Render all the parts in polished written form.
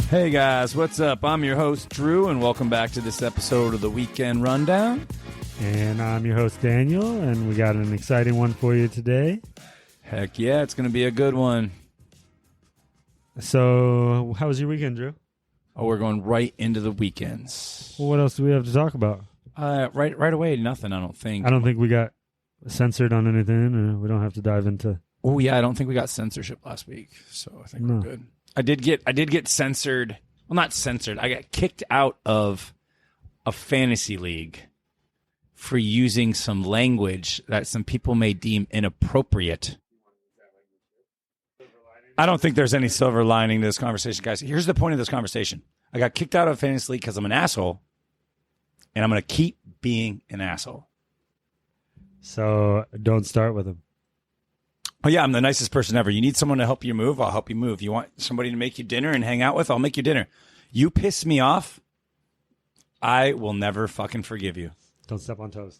Hey guys, what's up? I'm your host, Drew, and welcome back to this episode of the Weekend Rundown. And I'm your host, Daniel, and we got an exciting one for you today. Heck yeah, it's going to be a good one. So, how was your weekend, Drew? Oh, we're going right into the weekends. Well, what else do we have to talk about? Right away, nothing, I don't think. I don't think we got censored on anything, or we don't have to dive into... Oh, yeah, I don't think we got censorship last week, so I think we're good. I did get censored. Well, not censored. I got kicked out of a fantasy league for using some language that some people may deem inappropriate. I don't think there's any silver lining to this conversation, guys. Here's the point of this conversation. I got kicked out of a fantasy league because I'm an asshole, and I'm going to keep being an asshole. So, don't start with him. Oh, yeah, I'm the nicest person ever. You need someone to help you move, I'll help you move. You want somebody to make you dinner and hang out with, I'll make you dinner. You piss me off, I will never fucking forgive you. Don't step on toes.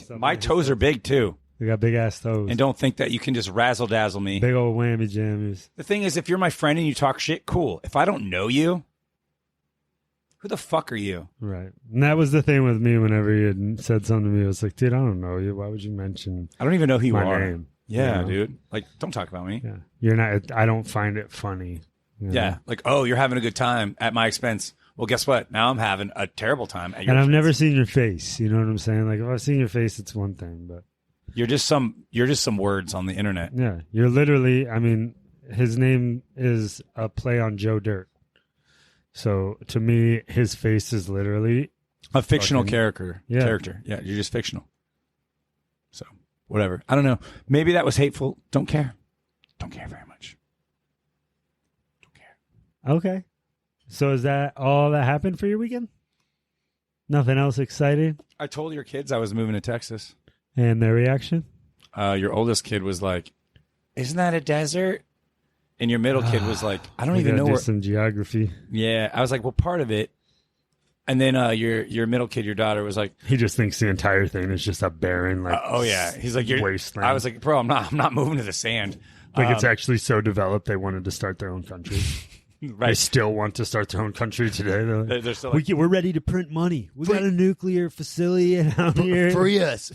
My toes are big, too. We got big-ass toes. And don't think that you can just razzle-dazzle me. Big old whammy jammies. The thing is, if you're my friend and you talk shit, cool. If I don't know you, who the fuck are you? Right. And that was the thing with me whenever you had said something to me. I was like, dude, I don't know you. Why would you mention I don't even know who you are. Name? Yeah, you know? dude. Like, don't talk about me. Yeah. You're not. I don't find it funny. You know? Yeah. Like, oh, you're having a good time at my expense. Well, guess what? Now I'm having a terrible time at your And I've expense. never seen your face. You know what I'm saying? Like, if I've seen your face, it's one thing, but You're just some words on the internet. yeah, you're literally. I mean, his name is a play on Joe Dirt. So to me, his face is literally A fictional fucking character. Yeah. Character. Yeah, you're just fictional. So, whatever. I don't know. Maybe that was hateful. Don't care. Don't care very much. Don't care. okay. So is that all that happened for your weekend? Nothing else exciting? I told your kids I was moving to Texas. And their reaction? Your oldest kid was like, "Isn't that a desert?" And your middle kid was like, "I don't We even gotta know do where." some geography. Yeah, I was like, "Well, part of it." And then your middle kid, your daughter, was like, He just thinks the entire thing is just a barren, like, "Oh yeah." He's like, "You're." wasteland. I was like, "Bro, I'm not moving to the sand." Like it's actually so developed they wanted to start their own country. They right. still want to start their own country today. They're like, They're still like, we're ready to print money. We got a nuclear facility out here. free us.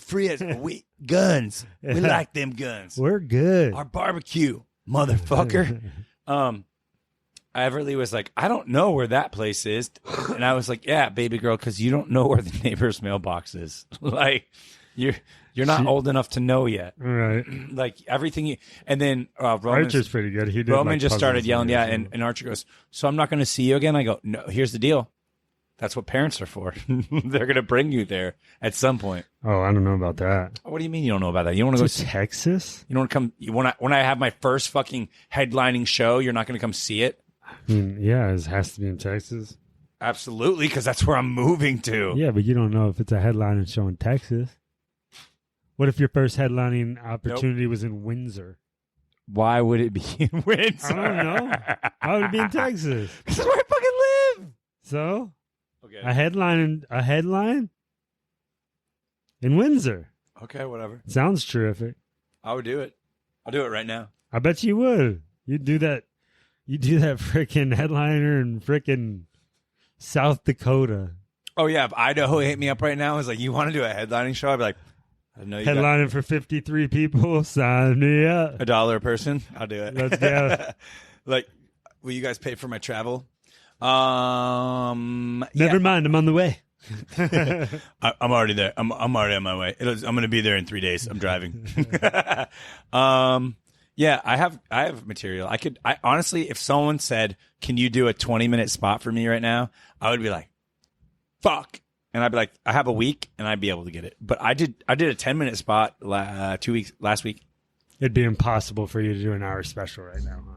We guns. We like them guns. We're good. Our barbecue, motherfucker. Everly was like, "I don't know where that place is," and I was like, "Yeah, baby girl, because you don't know where the neighbor's mailbox is. Like, you're not old enough to know yet. Right. Like everything." And then Archer's pretty good. He did. Roman like just started puzzles yelling, yeah, and and Archer goes, "So I'm not going to see you again?" I go, "No, here's the deal. That's what parents are for. They're going to bring you there at some point." Oh, I don't know about that. What do you mean you don't know about that? You don't want to go To Texas? You don't want to come. You want when I have my first fucking headlining show, you're not going to come see it? I mean, yeah, it has to be in Texas. Absolutely, because that's where I'm moving to. Yeah, but you don't know if it's a headlining show in Texas. What if your first headlining opportunity was in Windsor? Why would it be in Windsor? I don't know. Why would it be in Texas? This is where I fucking live. So, Okay. a headline in Windsor. Okay, whatever. Sounds terrific. I would do it. I'll do it right now. I bet you would. You'd do that. You do that freaking headliner in freaking South Dakota. Oh yeah, if Idaho hit me up right now, is like, "You want to do a headlining show?" I'd be like, "I know you got Headlining for 53 people. Sign me up. $1 a person. I'll do it. Let's go." Like, will you guys pay for my travel? Never mind. I'm on the way. I'm already there. I'm already on my way. I'm going to be there in 3 days. I'm driving. Yeah, I have material. I honestly, if someone said, "Can you do a 20-minute spot for me right now?" I would be like, "Fuck." And I'd be like, "I have a week," and I'd be able to get it. But I did a 10-minute spot last week. It'd be impossible for you to do an hour special right now, huh?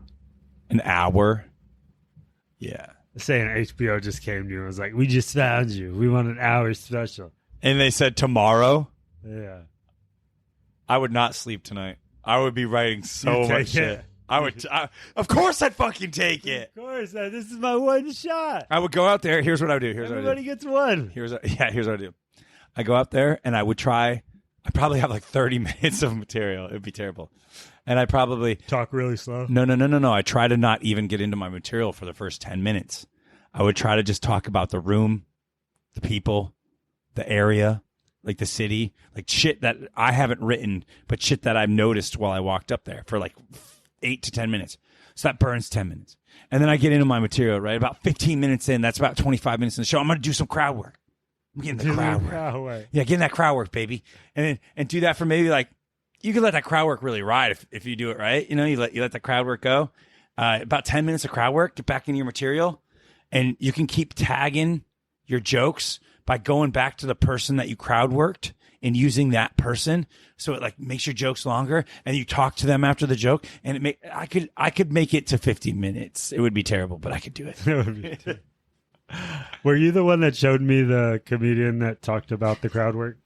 An hour? Yeah. Saying HBO just came to you and was like, "We just found you. We want an hour special." And they said tomorrow? Yeah. I would not sleep tonight. I would be writing so You'd much take shit. it. Of course I'd fucking take it. Of course. This is my one shot. I would go out there. Here's what I would do. Everybody gets one. Here's what I do. I go out there and I would try I probably have like 30 minutes of material. It would be terrible. And I probably talk really slow. No. I try to not even get into my material for the first 10 minutes. I would try to just talk about the room, the people, the area, like the city, like shit that I haven't written, but shit that I've noticed while I walked up there for like 8 to 10 minutes. So that burns 10 minutes. And then I get into my material, right? About 15 minutes in, that's about 25 minutes in the show. I'm going to do some crowd work. I'm getting the crowd work. Yeah, getting that crowd work, baby. And do that for maybe like, you can let that crowd work really ride if you do it right. You know, you let the crowd work go. About 10 minutes of crowd work, get back into your material. And you can keep tagging your jokes by going back to the person that you crowd worked and using that person. So it like makes your jokes longer and you talk to them after the joke. And I could make it to 50 minutes. It would be terrible, but I could do it. Were you the one that showed me the comedian that talked about the crowd work?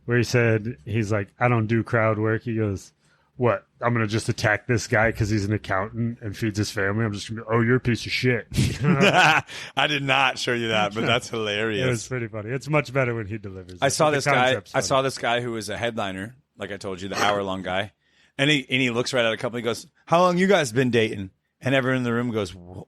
Where he said, he's like, I don't do crowd work. He goes, what? I'm going to just attack this guy because he's an accountant and feeds his family. I'm just going to, oh, you're a piece of shit. I did not show you that, but that's hilarious. It was pretty funny. It's much better when he delivers. I saw this guy who was a headliner, like I told you, the hour-long guy. And he looks right at a couple. He goes, how long you guys been dating? And everyone in the room goes, what?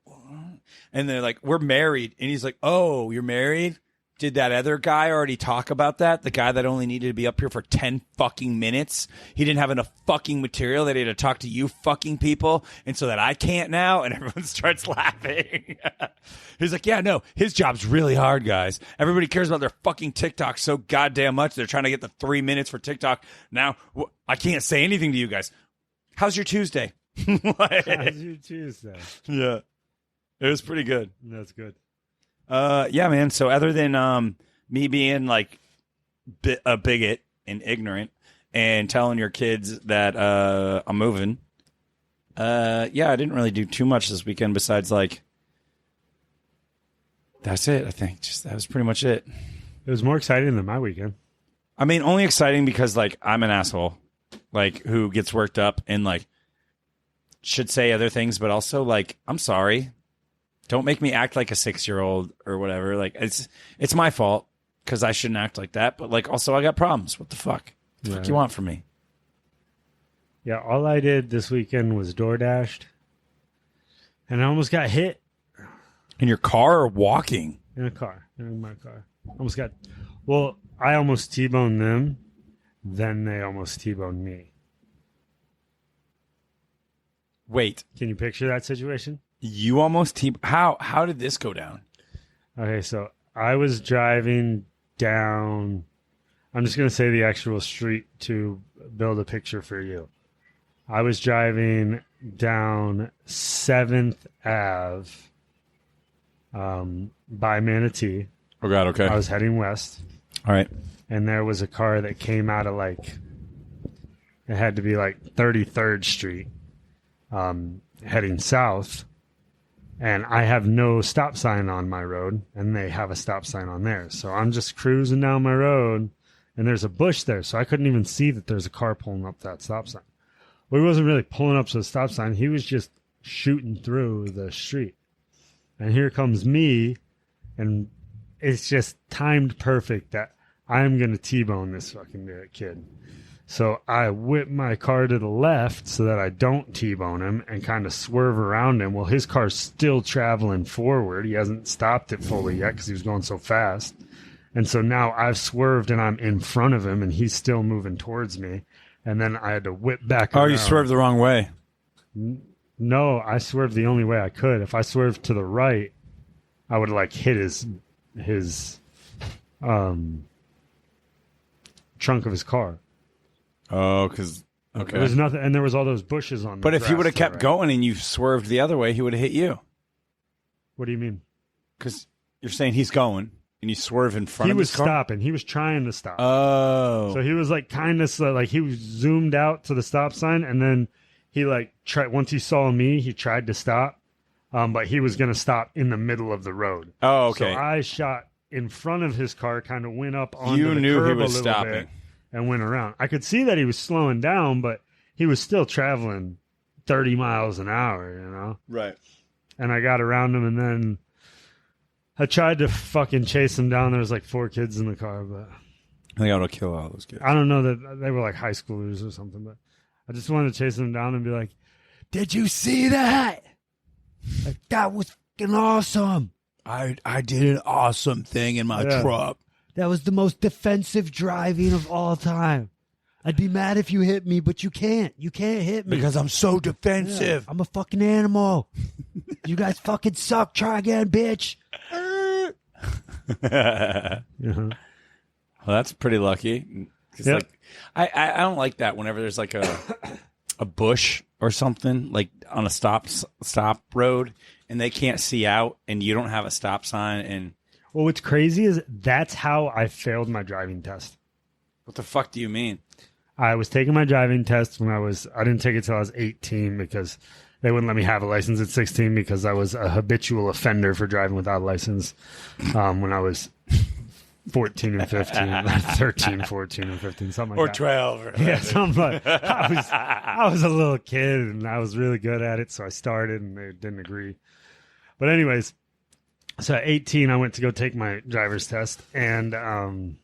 And they're like, we're married. And he's like, oh, you're married? Did that other guy already talk about that? The guy that only needed to be up here for 10 fucking minutes? He didn't have enough fucking material that he had to talk to you fucking people. And so that I can't now? And everyone starts laughing. He's like, yeah, no, his job's really hard, guys. Everybody cares about their fucking TikTok so goddamn much. They're trying to get the 3 minutes for TikTok. Now, I can't say anything to you guys. How's your Tuesday? How's your Tuesday? Yeah. It was pretty good. That's good. Yeah, man. So other than me being like a bigot and ignorant and telling your kids that I'm moving, yeah, I didn't really do too much this weekend besides like that's it. I think just that was pretty much it. It was more exciting than my weekend. I mean, only exciting because like I'm an asshole, like who gets worked up and like should say other things, but also like I'm sorry. Don't make me act like a 6-year-old or whatever. Like it's my fault because I shouldn't act like that. But like also I got problems. What the fuck? What the fuck you want from me? Yeah, all I did this weekend was DoorDashed, and I almost got hit. In your car or walking? In a car. In my car. Almost got. Well, I almost T-boned them. Then they almost T-boned me. Wait. Can you picture that situation? You almost How did this go down? Okay, so I was driving down. I'm just going to say the actual street to build a picture for you. I was driving down 7th Ave by Manatee. Oh, God, okay. I was heading west. All right. And there was a car that came out of like, it had to be like 33rd Street, heading south. And I have no stop sign on my road, and they have a stop sign on theirs. So I'm just cruising down my road, and there's a bush there, so I couldn't even see that there's a car pulling up that stop sign. Well, he wasn't really pulling up to the stop sign. He was just shooting through the street. And here comes me, and it's just timed perfect that I'm going to T-bone this fucking kid. So I whip my car to the left so that I don't T-bone him and kind of swerve around him. Well, his car's still traveling forward. He hasn't stopped it fully yet because he was going so fast. And so now I've swerved and I'm in front of him and he's still moving towards me. And then I had to whip back around. Oh, you swerved the wrong way. No, I swerved the only way I could. If I swerved to the right, I would like hit his trunk of his car. Oh, because okay. There was nothing, and there was all those bushes on. But if he would have kept going and you swerved the other way, he would have hit you. What do you mean? Because you're saying he's going and you swerve in front of his car. He was stopping. He was trying to stop. Oh, so he was like kind of like he was zoomed out to the stop sign, and then he like tried. Once he saw me, he tried to stop, but he was going to stop in the middle of the road. Oh, okay. So I shot in front of his car, kind of went up onto you the knew curb he was a little stopping. bit. And went around. I could see that he was slowing down, but he was still traveling 30 miles an hour, you know? Right. And I got around him, and then I tried to fucking chase him down. There was like 4 kids in the car, but I think it'll kill all those kids. I don't know that they were like high schoolers or something, but I just wanted to chase them down and be like, "Did you see that? Like, that was fucking awesome. I did an awesome thing in my truck. That was the most defensive driving of all time. I'd be mad if you hit me, but you can't. You can't hit me. Because I'm so defensive. Yeah, I'm a fucking animal. You guys fucking suck. Try again, bitch." Well, that's pretty lucky. Yep. Like, I don't like that whenever there's like a bush or something like on a stop road and they can't see out and you don't have a stop sign. And well, what's crazy is that's how I failed my driving test. what the fuck do you mean? I was taking my driving test I didn't take it till I was 18 because they wouldn't let me have a license at 16 because I was a habitual offender for driving without a license when I was 14 and 15, 13, 14 and 15, something like that. Or 12. Or yeah, something like I was a little kid and I was really good at it, so I started and they didn't agree. But anyways, so at 18, I went to go take my driver's test and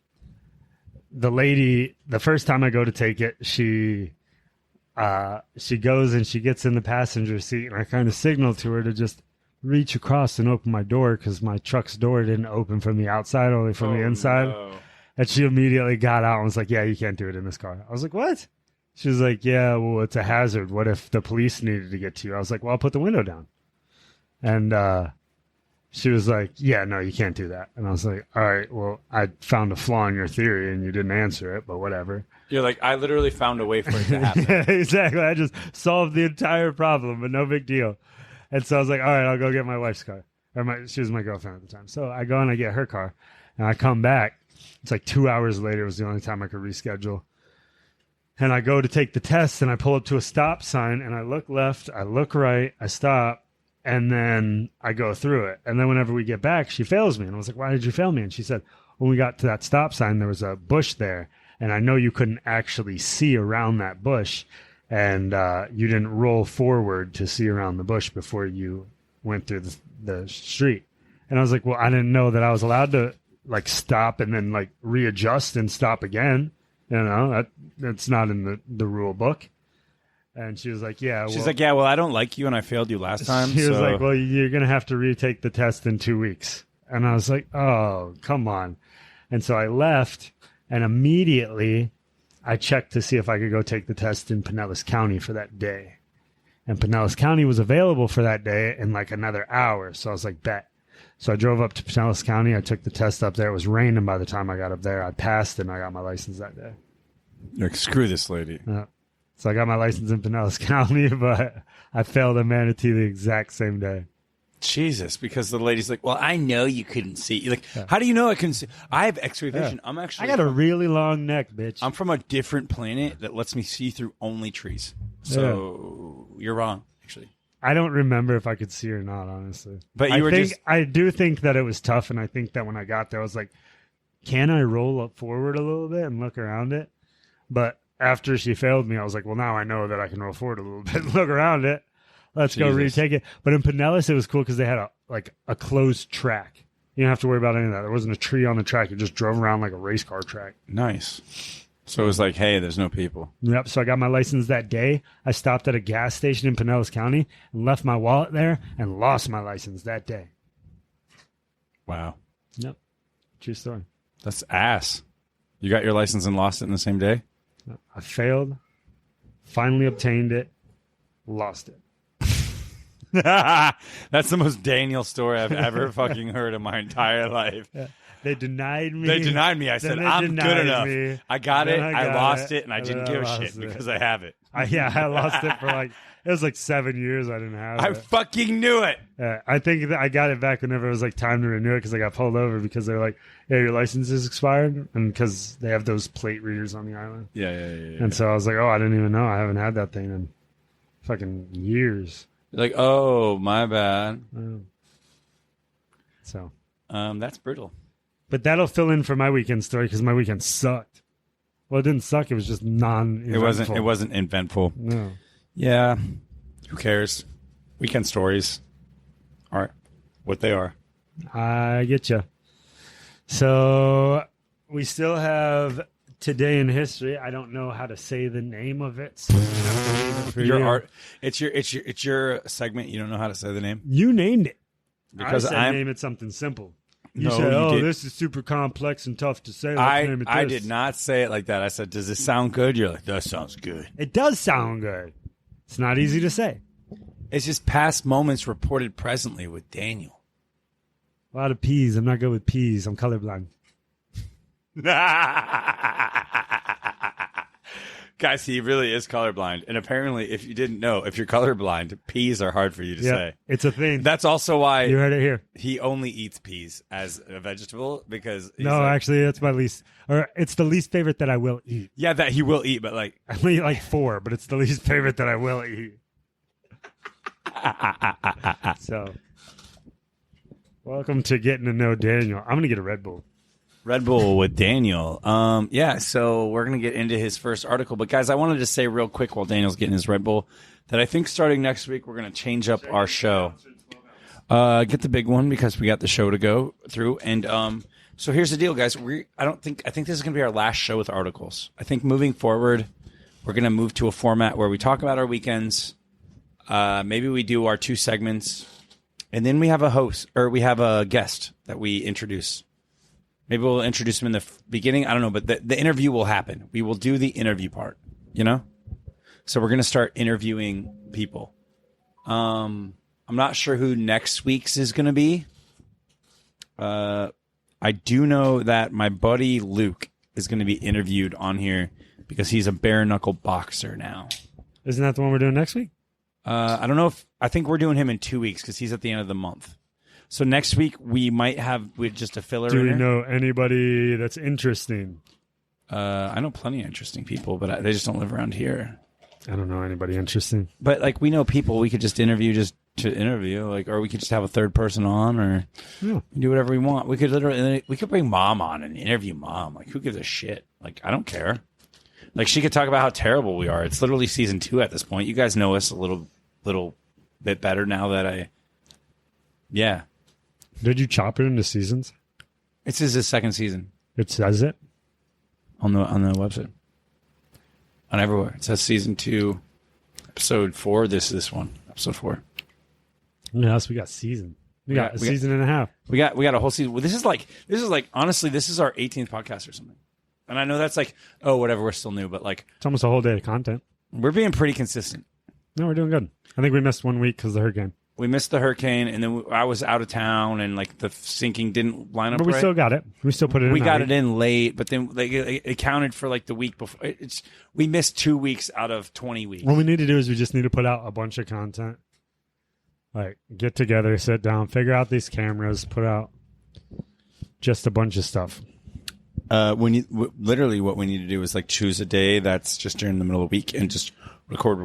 the lady, the first time I go to take it, she goes and she gets in the passenger seat, and I kind of signaled to her to just reach across and open my door because my truck's door didn't open from the outside, only from the inside. No. And she immediately got out and was like, "Yeah, you can't do it in this car." I was like, "What?" She was like, "Yeah, well, it's a hazard. What if the police needed to get to you?" I was like, "Well, I'll put the window down." And she was like, "Yeah, no, you can't do that." And I was like, "All right, well, I found a flaw in your theory and you didn't answer it, but whatever." You're like, I literally found a way for it to happen. Yeah, exactly. I just solved the entire problem, but no big deal. And so I was like, all right, I'll go get my wife's car. She was my girlfriend at the time. So I go and I get her car, and I come back. It's like 2 hours later. It was the only time I could reschedule. And I go to take the test, and I pull up to a stop sign, and I look left, I look right, I stop, and then I go through it. And then whenever we get back, she fails me. And I was like, "Why did you fail me?" And she said, "When we got to that stop sign, there was a bush there. And I know you couldn't actually see around that bush, and you didn't roll forward to see around the bush before you went through the street." And I was like, "Well, I didn't know that I was allowed to like stop and then like readjust and stop again. You know, that's not in the rule book." And she was like, "Yeah." She's like, "Yeah, well, I don't like you, and I failed you last time." She was like, "Well, you're gonna have to retake the test in 2 weeks." And I was like, "Oh, come on." And so I left. And immediately, I checked to see if I could go take the test in Pinellas County for that day. And Pinellas County was available for that day in like another hour. So I was like, bet. So I drove up to Pinellas County. I took the test up there. It was raining by the time I got up there. I passed and I got my license that day. Like, screw this lady. So I got my license in Pinellas County, but I failed in Manatee the exact same day. Jesus, because the lady's like, "Well, I know you couldn't see." You're like, how do you know I couldn't see? I have X-ray vision. I got a really long neck, bitch. I'm from a different planet that lets me see through only trees. So you're wrong, actually. I don't remember if I could see or not, honestly. But I do think that it was tough, and I think that when I got there, I was like, "Can I roll up forward a little bit and look around it?" But after she failed me, I was like, "Well, now I know that I can roll forward a little bit and look around it. Let's go retake it." But in Pinellas, it was cool because they had a closed track. You don't have to worry about any of that. There wasn't a tree on the track. You just drove around like a race car track. Nice. So it was like, hey, there's no people. Yep. So I got my license that day. I stopped at a gas station in Pinellas County and left my wallet there and lost my license that day. Wow. Yep. True story. That's ass. You got your license and lost it in the same day? I failed, finally obtained it, lost it. That's the most Daniel story I've ever fucking heard in my entire life. Yeah. They denied me. I said, I'm good enough. I got it. I lost it, and I didn't give a shit because I have it. I lost it for it was like 7 years I didn't have it. I fucking knew it. I think that I got it back whenever it was like time to renew it because I got pulled over because they're like, "Yeah, your license is expired," and because they have those plate readers on the island. Yeah. And so I was like, "Oh, I didn't even know. I haven't had that thing in fucking years." You're like, "Oh, my bad." So, that's brutal. But that'll fill in for my weekend story because my weekend sucked. Well, it didn't suck. It was just non-eventful. It wasn't eventful. No. Yeah. Who cares? Weekend stories are what they are. I get you. So we still have Today in History. I don't know how to say the name of it. So I'm gonna have to leave it for Your you. art. It's your segment. You don't know how to say the name You named it. because I said I'm. name it something simple. You No, said, you "Oh, did. this is super complex and tough to say." Let's name it I this." did not say it like that. I said, "Does this sound good?" You're like, "That sounds good." It does sound good. It's not easy to say. It's just past moments reported presently with Daniel. A lot of peas. I'm not good with peas. I'm colorblind. Guys, he really is colorblind. And apparently, if you didn't know, if you're colorblind, peas are hard for you to say. It's a thing. That's also why You heard it here. he only eats peas as a vegetable because he's No, like, actually, that's my least, or it's the least favorite that I will eat. yeah, that he will eat, but like I only eat like 4, but it's the least favorite that I will eat. So, welcome to getting to know Daniel. I'm gonna get a Red Bull. Red Bull with Daniel. Yeah, so we're going to get into his first article. But, guys, I wanted to say real quick while Daniel's getting his Red Bull that I think starting next week we're going to change up our show. Get the big one because we got the show to go through. And so here's the deal, guys. I think this is going to be our last show with articles. I think moving forward, we're going to move to a format where we talk about our weekends. Maybe we do our 2 segments. And then we have a host, or we have a guest that we introduce. Maybe we'll introduce him in the beginning. I don't know, but the interview will happen. We will do the interview part, you know? So we're going to start interviewing people. I'm not sure who next week's is going to be. I do know that my buddy Luke is going to be interviewed on here because he's a bare knuckle boxer now. Isn't that the one we're doing next week? I don't know I think we're doing him in 2 weeks because he's at the end of the month. So next week we might have with just a filler. Do we know anybody that's interesting? I know plenty of interesting people, but they just don't live around here. I don't know anybody interesting. But like we know people we could just interview just to interview, like, or we could just have a third person on, or do whatever we want. We could bring Mom on and interview Mom. Like, who gives a shit? Like, I don't care. Like, she could talk about how terrible we are. It's literally season 2 at this point. You guys know us a little bit better now that yeah. Did you chop it into seasons? This is his second season. It says it on the website, on everywhere. It says season 2, episode 4. This one, episode 4. Yes, we got season. We got a season and a half. We got a whole season. Well, this is like honestly, this is our 18th podcast or something. And I know that's like, oh, whatever. We're still new, but like it's almost a whole day of content. We're being pretty consistent. No, we're doing good. I think we missed 1 week because of the hurricane. We missed the hurricane, and then I was out of town, and like the sinking didn't line up. But we right. Still got it. We still put it in. We got it in late, but then like, it counted for like the week before. We missed 2 weeks out of 20 weeks. What we need to do is we just need to put out a bunch of content. Like, get together, sit down, figure out these cameras, put out just a bunch of stuff. Literally what we need to do is like choose a day that's just during the middle of the week and just record,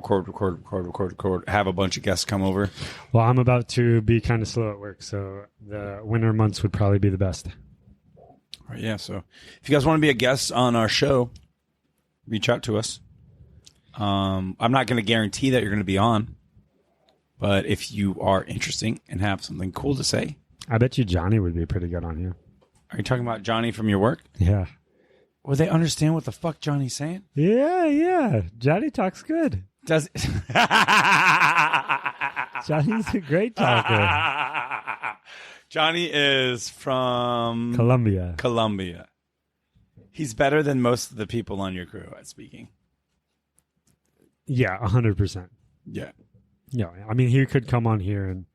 have a bunch of guests come over. Well, I'm about to be kind of slow at work, so the winter months would probably be the best. All right, yeah, so if you guys want to be a guest on our show, reach out to us. I'm not going to guarantee that you're going to be on, but if you are interesting and have something cool to say. I bet you Johnny would be pretty good on here. Are you talking about Johnny from your work? Yeah. Will they understand what the fuck Johnny's saying? Yeah. Johnny talks good. Does Johnny's a great talker. Johnny is from Colombia. He's better than most of the people on your crew at speaking. Yeah, 100%. Yeah. Yeah, I mean, he could come on here and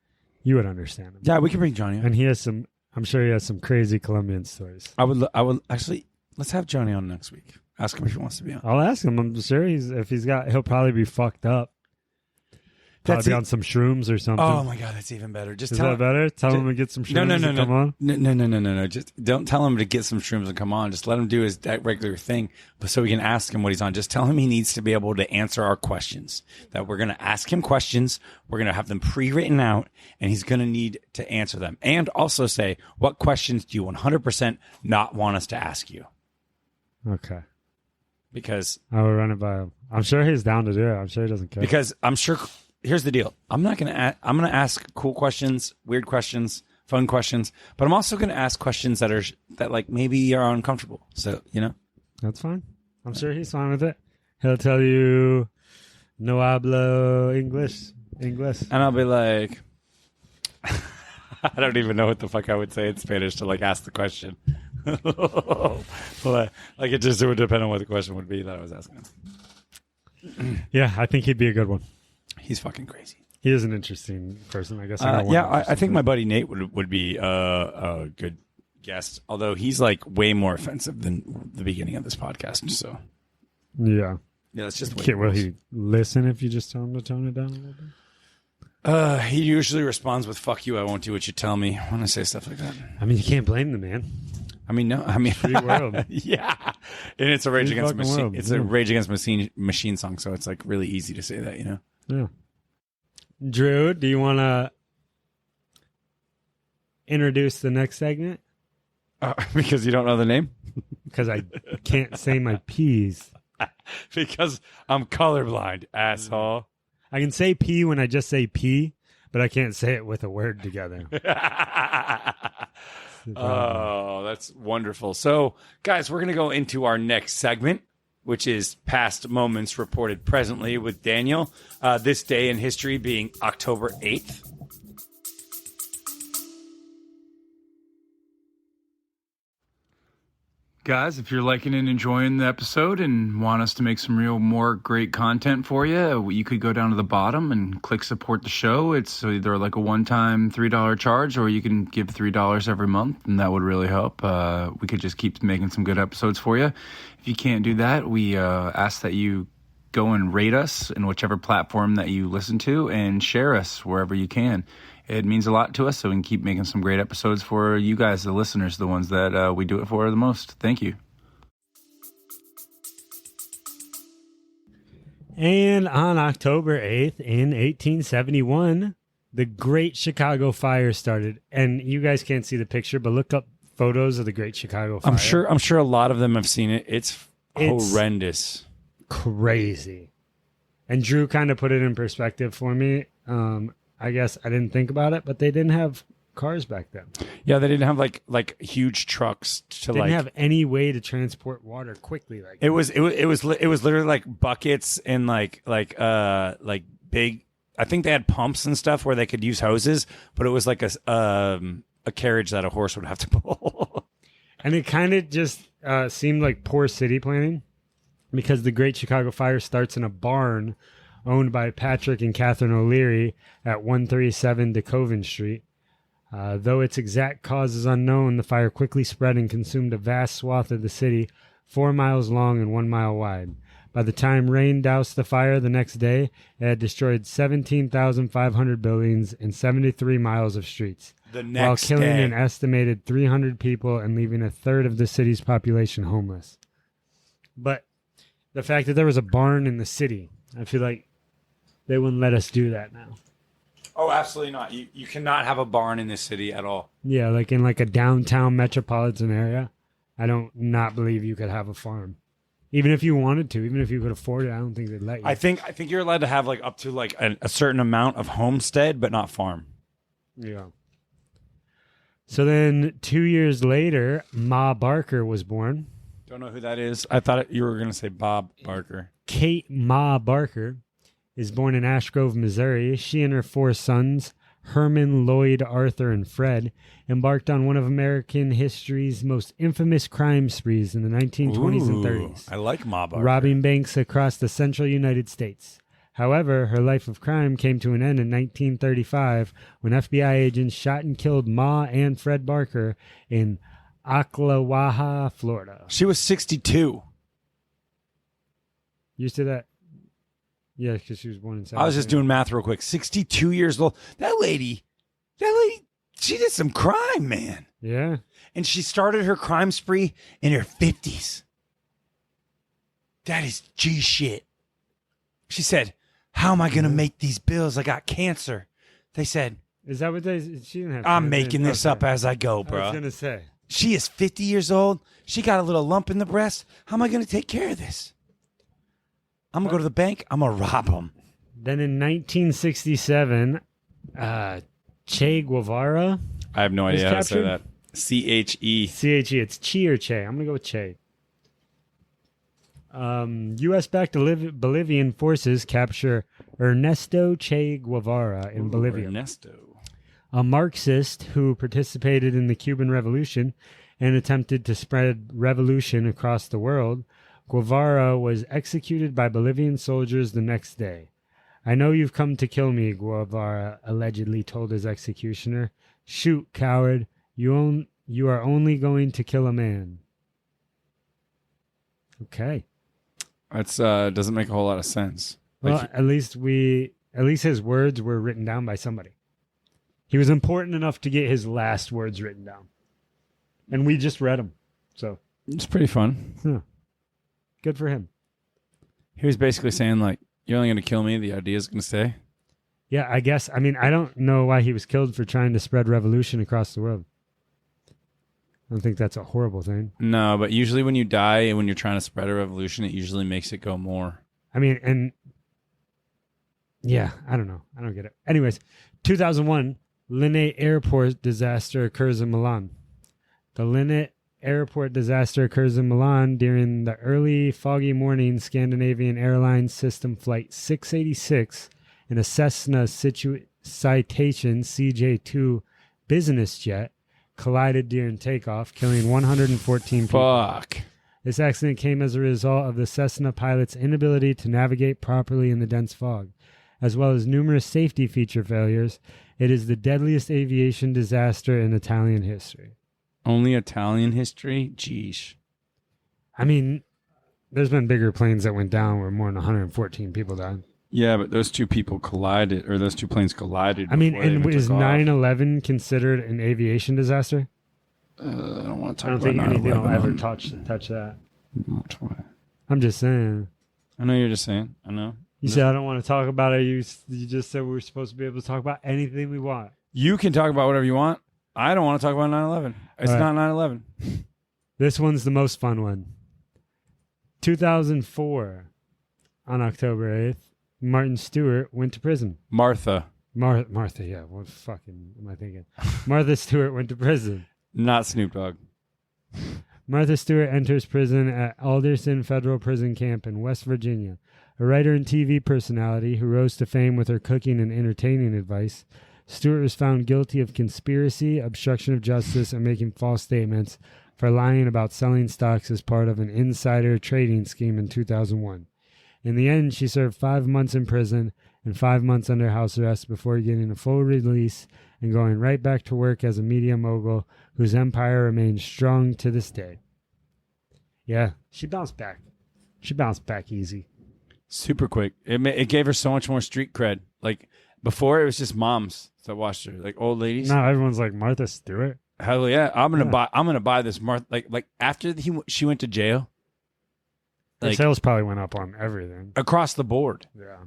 you would understand him. Yeah, we can bring Johnny on. And he has some, I'm sure he has some crazy Colombian stories. I would actually, let's have Johnny on next week. Ask him if he wants to be on. I'll ask him. I'm sure he'll probably be fucked up. Probably on some shrooms or something. Oh my god, that's even better. Just Is that better? Tell him to get some shrooms and come on? No. Just don't tell him to get some shrooms and come on. Just let him do his regular thing, but so we can ask him what he's on. Just tell him he needs to be able to answer our questions. That we're going to ask him questions. We're going to have them pre-written out, and he's going to need to answer them. And also say, what questions do you 100% not want us to ask you? Okay. Because I will run it by him. I'm sure he's down to do it. I'm sure he doesn't care. Because I'm sure... Here's the deal. I'm going to ask cool questions, weird questions, fun questions. But I'm also going to ask questions that like maybe are uncomfortable. So, That's fine. I'm sure he's fine with it. He'll tell you, no hablo English. And I'll be like, I don't even know what the fuck I would say in Spanish to like ask the question. Like it would depend on what the question would be that I was asking him. Yeah, I think he'd be a good one. He's fucking crazy. He is an interesting person, I guess. I think my buddy Nate would be a good guest, although he's like way more offensive than the beginning of this podcast. So yeah, that's just the way will he listen if you just tell him to tone it down a little bit? He usually responds with "fuck you, I won't do what you tell me" when I say stuff like that. I mean, you can't blame the man. I mean, no. I mean, free world. Yeah, and it's a Rage Against the Machine. World. It's a Rage Against Machine song, so it's like really easy to say that, Yeah. Drew, do you want to introduce the next segment? Because you don't know the name? Because I can't say my P's. Because I'm colorblind, asshole. I can say P when I just say P, but I can't say it with a word together. Oh, that's wonderful. So, guys, we're going to go into our next segment, which is Past Moments Reported Presently with Daniel. This day in history being October 8th. Guys, if you're liking and enjoying the episode and want us to make some more great content for you, you could go down to the bottom and click support the show. It's either like a one-time $3 charge, or you can give $3 every month, and that would really help. We could just keep making some good episodes for you. If you can't do that, we ask that you go and rate us in whichever platform that you listen to and share us wherever you can. It means a lot to us, so we can keep making some great episodes for you guys, the listeners, the ones that we do it for the most. Thank you. And on October 8th in 1871, the Great Chicago Fire started. And you guys can't see the picture, but look up photos of the Great Chicago Fire. I'm sure a lot of them have seen it. It's horrendous. Crazy. And Drew kind of put it in perspective for me. I guess I didn't think about it, but they didn't have cars back then. Yeah, they didn't have like huge trucks to didn't have any way to transport water quickly. Like it was literally like buckets and like big. I think they had pumps and stuff where they could use hoses, but it was like a carriage that a horse would have to pull. And it kind of just seemed like poor city planning, because the Great Chicago Fire starts in a barn owned by Patrick and Catherine O'Leary at 137 DeCoven Street. Though its exact cause is unknown, the fire quickly spread and consumed a vast swath of the city, 4 miles long and 1 mile wide. By the time rain doused the fire the next day, it had destroyed 17,500 buildings and 73 miles of streets, while killing an estimated 300 people and leaving a third of the city's population homeless. But the fact that there was a barn in the city, I feel like they wouldn't let us do that now. Oh, absolutely not. You cannot have a barn in this city at all. Yeah, like in like a downtown metropolitan area, I don't not believe you could have a farm. Even if you wanted to, even if you could afford it, I don't think they'd let you. I think you're allowed to have like up to like a certain amount of homestead, but not farm. Yeah. So then 2 years later, Ma Barker was born. Don't know who that is. I thought you were going to say Bob Barker. Kate Ma Barker is born in Ash Grove, Missouri. She and her 4 sons, Herman, Lloyd, Arthur, and Fred, embarked on one of American history's most infamous crime sprees in the 1920s and 30s. I like Ma Barker. Robbing banks across the central United States. However, her life of crime came to an end in 1935 when FBI agents shot and killed Ma and Fred Barker in Ocklawaha, Florida. She was 62. You said that? Yeah, because she was born in 1970. I was just doing math real quick. 62 years old. That lady, she did some crime, man. Yeah. And she started her crime spree in her 50s. That is G shit. She said, "How am I going to make these bills? I got cancer." They said, "Is that what they?" She didn't have. I'm making this up as I go, bro. I was gonna say she is 50 years old. She got a little lump in the breast. How am I going to take care of this? I'm gonna go to the bank. I'm gonna rob them. Then in 1967, Che Guevara I have no idea how to say that. CHE. CHE. It's Chi or Che. I'm going to go with Che. U.S.-backed Bolivian forces capture Ernesto Che Guevara in Bolivia. Ernesto. A Marxist who participated in the Cuban Revolution and attempted to spread revolution across the world, Guevara was executed by Bolivian soldiers the next day. I know you've come to kill me, Guevara allegedly told his executioner. Shoot, coward. You are only going to kill a man. Okay. That's doesn't make a whole lot of sense. Well, at least his words were written down by somebody. He was important enough to get his last words written down. And we just read them. So it's pretty fun. Yeah. Good for him. He was basically saying, like, you're only going to kill me. The idea's going to stay. Yeah, I guess. I mean, I don't know why he was killed for trying to spread revolution across the world. I don't think that's a horrible thing. No, but usually when you die and when you're trying to spread a revolution, it usually makes it go more. I mean, and yeah, I don't know. I don't get it. Anyways, 2001, Linate Airport disaster occurs in Milan. The Linate Airport disaster occurs in Milan during the early foggy morning. Scandinavian Airlines System Flight 686 and a Cessna Citation CJ2 business jet collided during takeoff, killing 114 people. Fuck. This accident came as a result of the Cessna pilot's inability to navigate properly in the dense fog, as well as numerous safety feature failures. It is the deadliest aviation disaster in Italian history. Only Italian history? Jeesh. I mean, there's been bigger planes that went down where more than 114 people died. Yeah, but those two people collided, or those two planes collided. I mean, and is 9/11 considered an aviation disaster? I don't want to talk about 9/11. I don't think anything will ever touch that. I'm just saying. I know you're just saying. I know. You said I don't want to talk about it. You just said we're supposed to be able to talk about anything we want. You can talk about whatever you want. I don't want to talk about 9/11. It's not 9/11. This one's the most fun one. 2004, on October 8th, Martin Stewart went to prison. Martha, yeah. What fucking am I thinking? Martha Stewart went to prison. Not Snoop Dogg. Martha Stewart enters prison at Alderson Federal Prison Camp in West Virginia. A writer and TV personality who rose to fame with her cooking and entertaining advice, Stewart was found guilty of conspiracy, obstruction of justice, and making false statements for lying about selling stocks as part of an insider trading scheme in 2001. In the end, she served 5 months in prison and 5 months under house arrest before getting a full release and going right back to work as a media mogul whose empire remains strong to this day. Yeah, she bounced back. She bounced back easy. Super quick. It gave her so much more street cred. Like, before, it was just moms that watched her, like old ladies. Now everyone's like, Martha Stewart? Hell yeah. I'm gonna buy this Martha. Like after she went to jail. Like, sales probably went up on everything. Across the board. Yeah.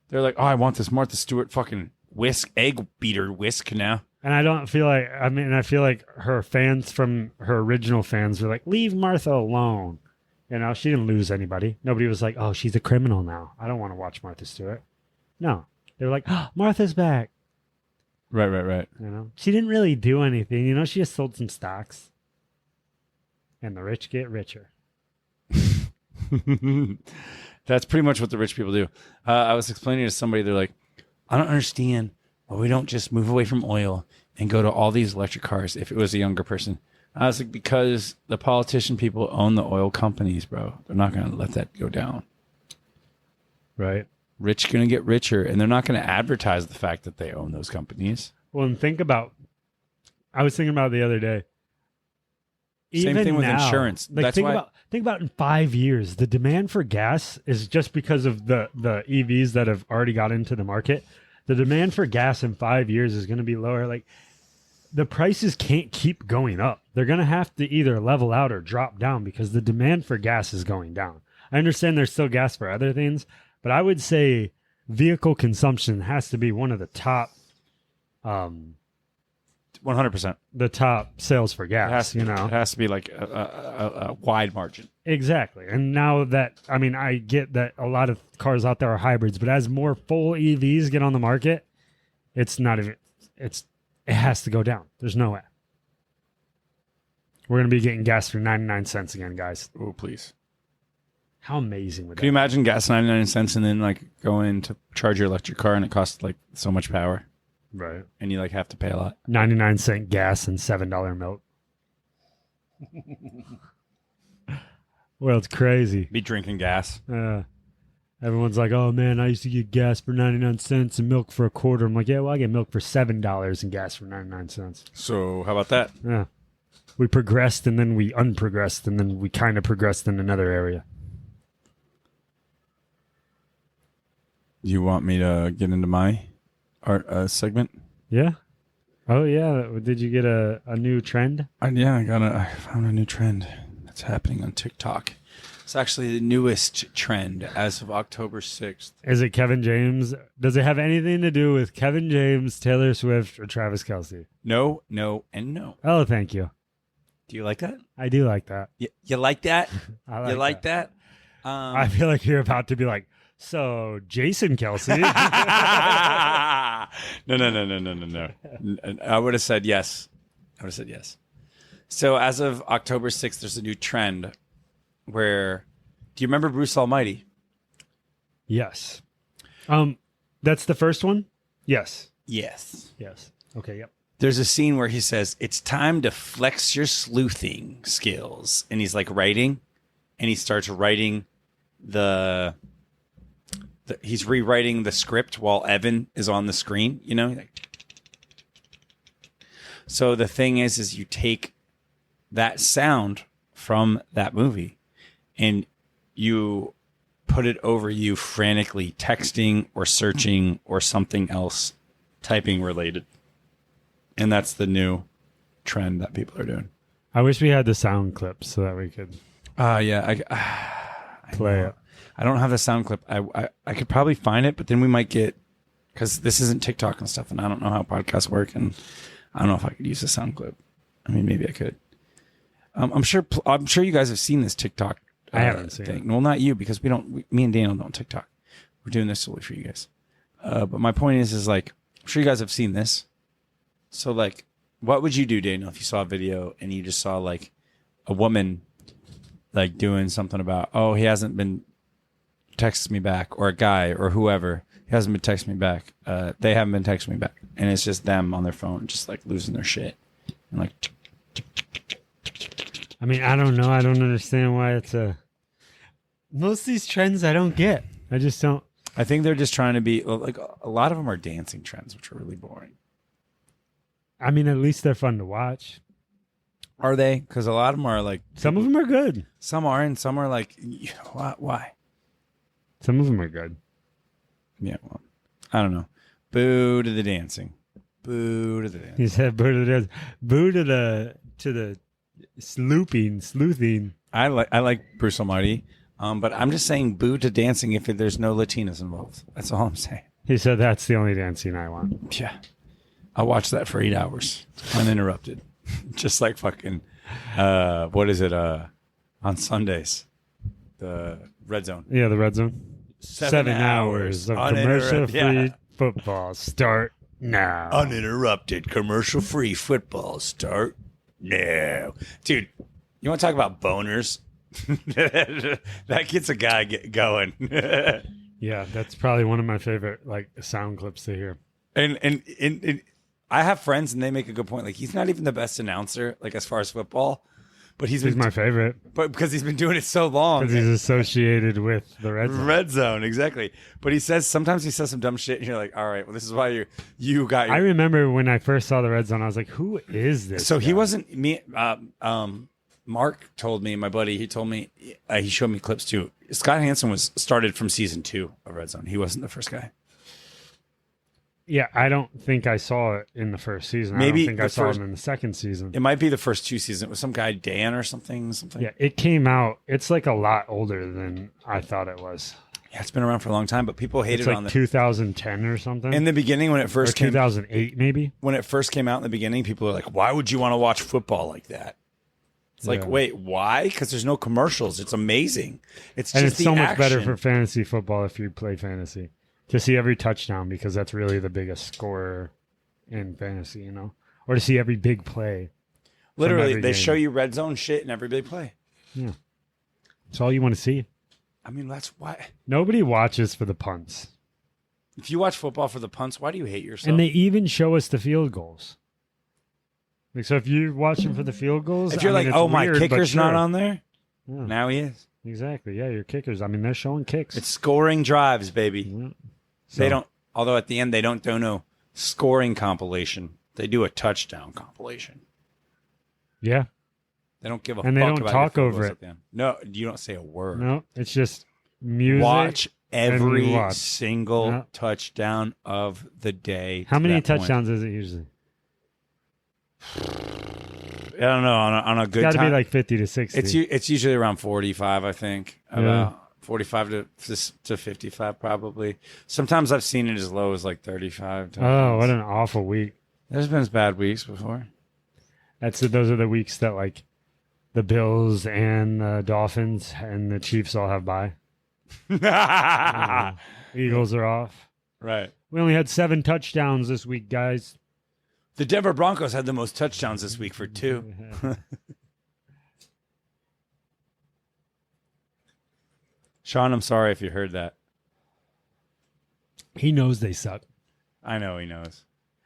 They're like, oh, I want this Martha Stewart fucking egg beater whisk now. And I don't feel like, I feel like her fans from her original fans were like, leave Martha alone. You know, she didn't lose anybody. Nobody was like, oh, she's a criminal now. I don't want to watch Martha Stewart. No. They were like, oh, Martha's back. Right. You know, she didn't really do anything. You know, she just sold some stocks. And the rich get richer. That's pretty much what the rich people do. I was explaining to somebody, they're like, I don't understand why we don't just move away from oil and go to all these electric cars if it was a younger person. I was like, because the politician people own the oil companies, bro. They're not going to let that go down. Right. Rich going to get richer, and they're not going to advertise the fact that they own those companies. Well, and I was thinking about it the other day. Same thing with insurance. Like, think about in 5 years, the demand for gas is just because of the EVs that have already got into the market. The demand for gas in 5 years is going to be lower. Like, the prices can't keep going up. They're going to have to either level out or drop down because the demand for gas is going down. I understand there's still gas for other things, but I would say vehicle consumption has to be one of the top 100%. The top sales for gas, it has to be like a wide margin. Exactly. And now that, I get that a lot of cars out there are hybrids, but as more full EVs get on the market, it's It has to go down. There's no way. We're going to be getting gas for 99 cents again, guys. Oh, please. How amazing would that Can you imagine gas 99 cents and then like go in to charge your electric car and it costs like so much power? Right. And you like have to pay a lot. 99-cent gas and $7 milk. Well, it's crazy. Be drinking gas. Everyone's like, oh, man, I used to get gas for 99 cents and milk for $0.25. I'm like, yeah, well, I get milk for $7 and gas for 99 cents. So how about that? Yeah. We progressed and then we unprogressed and then we kind of progressed in another area. You want me to get into my art segment? Yeah. Oh, yeah. Did you get a new trend? I found a new trend that's happening on TikTok. It's actually the newest trend as of October 6th. Is it Kevin James? Does it have anything to do with Kevin James, Taylor Swift, or Travis Kelce? No, and no. Oh, thank you. Do you like that? I do like that. You like that? I you like that? I feel like you're about to be like, so Jason Kelce. No. I would have said yes. So as of October 6th, there's a new trend where, do you remember Bruce Almighty? Yes. That's the first one? Yes. Yes. Okay, yep. There's a scene where he says, it's time to flex your sleuthing skills. And he's like writing, and he starts writing he's rewriting the script while Evan is on the screen, you know? So the thing is you take that sound from that movie and you put it over you frantically texting or searching or something else typing related. And that's the new trend that people are doing. I wish we had the sound clip so that we could play it. I don't have the sound clip. I could probably find it, but then we might get, because this isn't TikTok and stuff, and I don't know how podcasts work, and I don't know if I could use a sound clip. I mean, maybe I could. I'm sure you guys have seen this TikTok. I haven't seen it. Well, not you, because me and Daniel don't TikTok. We're doing this solely for you guys. But my point is like, I'm sure you guys have seen this. So like, what would you do, Daniel, if you saw a video and you just saw like a woman like doing something about, oh, he hasn't been texting me back, or a guy or whoever, he hasn't been texting me back. They haven't been texting me back. And it's just them on their phone, just like losing their shit. And like, I mean, I don't know. I don't understand why it's most of these trends I don't get. I just don't. I think they're just trying to be like, a lot of them are dancing trends, which are really boring. I mean, at least they're fun to watch. Are they? Because a lot of them are like, some of them are good. Some are, and some are like, why? Some of them are good. Yeah, well, I don't know. Boo to the dancing. Boo to the dancing. He said boo to the dancing. Boo to the sleuthing. I like Bruce Almighty, but I'm just saying boo to dancing if there's no Latinas involved. That's all I'm saying. He said that's the only dancing I want. Yeah. I'll watch that for 8 hours uninterrupted. Just like fucking, what is it, on Sundays? The Red Zone. Yeah, the Red Zone. 7 hours of commercial-free football start now. Uninterrupted commercial-free football start now. Dude, you want to talk about boners? That gets a guy going. Yeah, that's probably one of my favorite like sound clips to hear. And I have friends, and they make a good point. Like, he's not even the best announcer, like as far as football, but he's my favorit. But because he's been doing it so long, because he's associated with the Red Zone. Red Zone, exactly. But sometimes he says some dumb shit, and you're like, all right, well, this is why you got. I remember when I first saw the Red Zone, I was like, who is this? So guy? He wasn't me. Mark told me, my buddy, he told me, he showed me clips too. Scott Hansen started from season 2 of Red Zone. He wasn't the first guy. Yeah, I don't think I saw it in the first season. Maybe I don't think I saw it in the second season. It might be the first 2 seasons. It was some guy, Dan or something. Yeah, it came out. It's like a lot older than I thought it was. Yeah, it's been around for a long time, but people hated it on it. 2010 or something. In the beginning, when it first came 2008 maybe. When it first came out in the beginning, people were like, why would you want to watch football like that? It's like, wait, why? Because there's no commercials. It's amazing. It's so much better for fantasy football if you play fantasy. To see every touchdown, because that's really the biggest scorer in fantasy, you know, or to see every big play. Literally, they show you red zone shit in every big play. Yeah. That's all you want to see. I mean, that's why. Nobody watches for the punts. If you watch football for the punts, why do you hate yourself? And they even show us the field goals. Like, so if you're watching for the field goals, if you're like, oh, my kicker's not on there, now he is. Exactly. Yeah, your kickers. I mean, they're showing kicks. It's scoring drives, baby. Yeah. So, they don't. Although at the end they don't do no scoring compilation. They do a touchdown compilation. Yeah. They don't give a and fuck they don't about talk your over it. At the end. No, you don't say a word. No, it's just music. Watch every single touchdown of the day. How many touchdowns is it usually? I don't know. On a good time, it's got to be like 50 to 60. It's usually around 45, I think. About 45 to 55, probably. Sometimes I've seen it as low as like 35. Oh, what an awful week! There's been bad weeks before. Those are the weeks that like the Bills and the Dolphins and the Chiefs all have bye. Eagles are off. Right. We only had 7 touchdowns this week, guys. The Denver Broncos had the most touchdowns this week for 2. Sean, I'm sorry if you heard that. He knows they suck. I know he knows.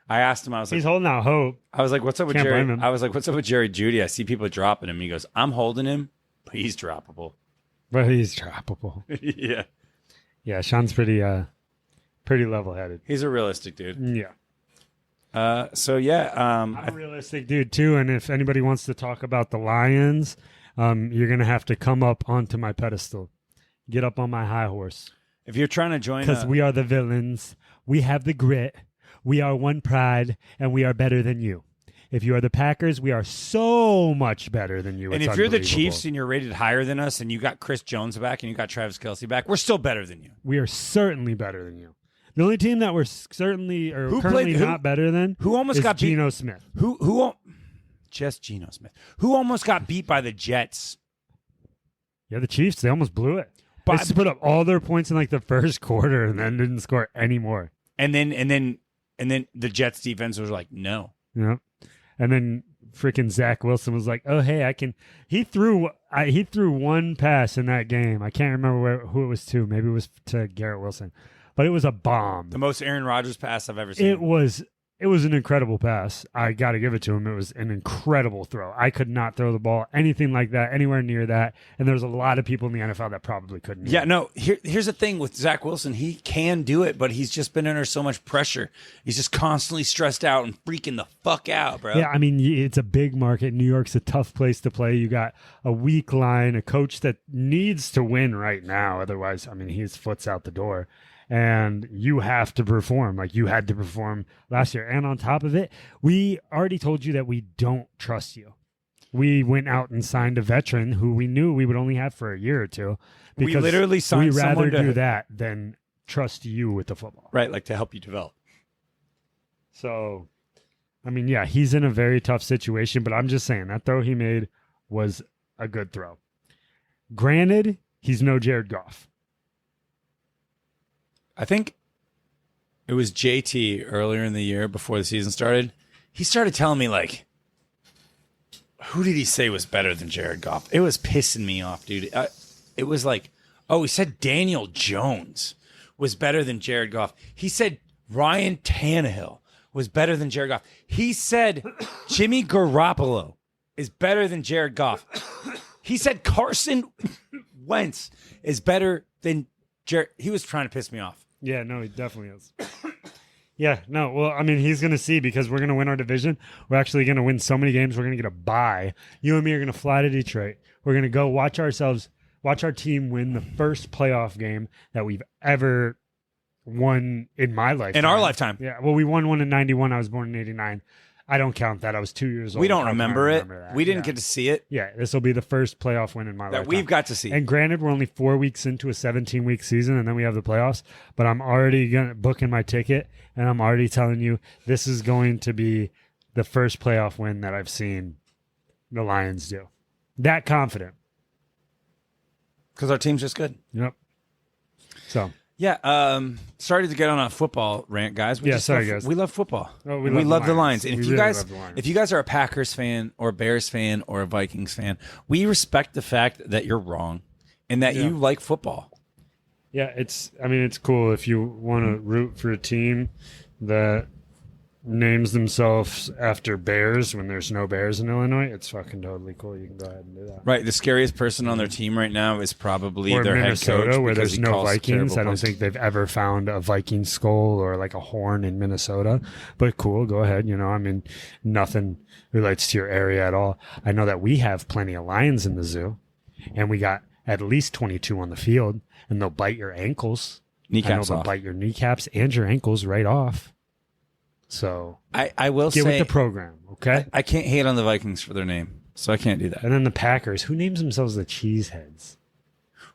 I asked him, I was like, he's holding out hope. I was like, what's up with Can't Jerry? blame him. I was like, what's up with Jerry Jeudy? I see people dropping him. He goes, I'm holding him, but he's droppable. But he's droppable. Yeah. Yeah, Sean's pretty level-headed. He's a realistic dude. Yeah. So yeah, I'm a realistic dude too, and if anybody wants to talk about the Lions, you're gonna have to come up onto my pedestal. Get up on my high horse. If you're trying to join, because we are the villains. We have the grit. We are one pride, and we are better than you. If you are the Packers, we are so much better than you. And if you're the Chiefs and you're rated higher than us, and you got Chris Jones back and you got Travis Kelce back, we're still better than you. We are certainly better than you. The only team that we're certainly or currently not better than who almost got Geno Smith. Just Geno Smith. Who almost got beat by the Jets? Yeah, the Chiefs. They almost blew it. They just put up all their points in like the first quarter and then didn't score any more. And then the Jets defense was like, no. Yeah. And then freaking Zach Wilson was like, "Oh, hey, I can." He threw one pass in that game. I can't remember who it was to. Maybe it was to Garrett Wilson, but it was a bomb. The most Aaron Rodgers pass I've ever seen. It was an incredible pass. I got to give it to him. It was an incredible throw. I could not throw the ball anything like that, anywhere near that. And there's a lot of people in the NFL that probably couldn't. Yeah, no. Here's the thing with Zach Wilson. He can do it, but he's just been under so much pressure. He's just constantly stressed out and freaking the fuck out, bro. Yeah, I mean, it's a big market. New York's a tough place to play. You got a weak line, a coach that needs to win right now. Otherwise, I mean, his foot's out the door. And you have to perform like you had to perform last year. And on top of it, we already told you that we don't trust you. We went out and signed a veteran who we knew we would only have for a year or two. We literally signed someone to do that than trust you with the football. Right, like to help you develop. So, I mean, yeah, he's in a very tough situation, but I'm just saying that throw he made was a good throw. Granted, he's no Jared Goff. I think it was JT earlier in the year before the season started. He started telling me, like, who did he say was better than Jared Goff? It was pissing me off, dude. It was like, oh, he said Daniel Jones was better than Jared Goff. He said Ryan Tannehill was better than Jared Goff. He said Jimmy Garoppolo is better than Jared Goff. He said Carson Wentz is better than Jared. He was trying to piss me off. Yeah, no, he definitely is. Yeah, no, well, I mean, he's going to see because we're going to win our division. We're actually going to win so many games. We're going to get a bye. You and me are going to fly to Detroit. We're going to go watch our team win the first playoff game that we've ever won in my lifetime. In our lifetime. Yeah, well, we won one in 91. I was born in 89. I don't count that. I was 2 years old. We don't remember it. We didn't get to see it. Yeah, this will be the first playoff win in my lifetime. That we've got to see. And granted, we're only 4 weeks into a 17-week season, and then we have the playoffs. But I'm already booking my ticket, and I'm already telling you this is going to be the first playoff win that I've seen the Lions do. That confident. Because our team's just good. Yep. So Yeah, sorry to get on a football rant, guys. Guys. We love football. Oh, we love the Lions. And We if you really guys, love the Lions. if you guys are a Packers fan or a Bears fan or a Vikings fan, we respect the fact that you're wrong and that you like football. Yeah, it's cool if you want to root for a team that names themselves after bears when there's no bears in Illinois. It's fucking totally cool. You can go ahead and do that. Right. The scariest person on their team right now is probably Or their Minnesota, head coach, where there's he no calls Vikings. terrible I don't plays. think they've ever found a Viking skull or like a horn in Minnesota. But cool, go ahead. Nothing relates to your area at all. I know that we have plenty of lions in the zoo, and we got at least 22 on the field, and they'll bite your ankles. Kneecaps they'll off. bite your kneecaps and your ankles right off. So I will get say with the program, okay? I can't hate on the Vikings for their name, so I can't do that. And then the Packers, who names themselves the Cheeseheads?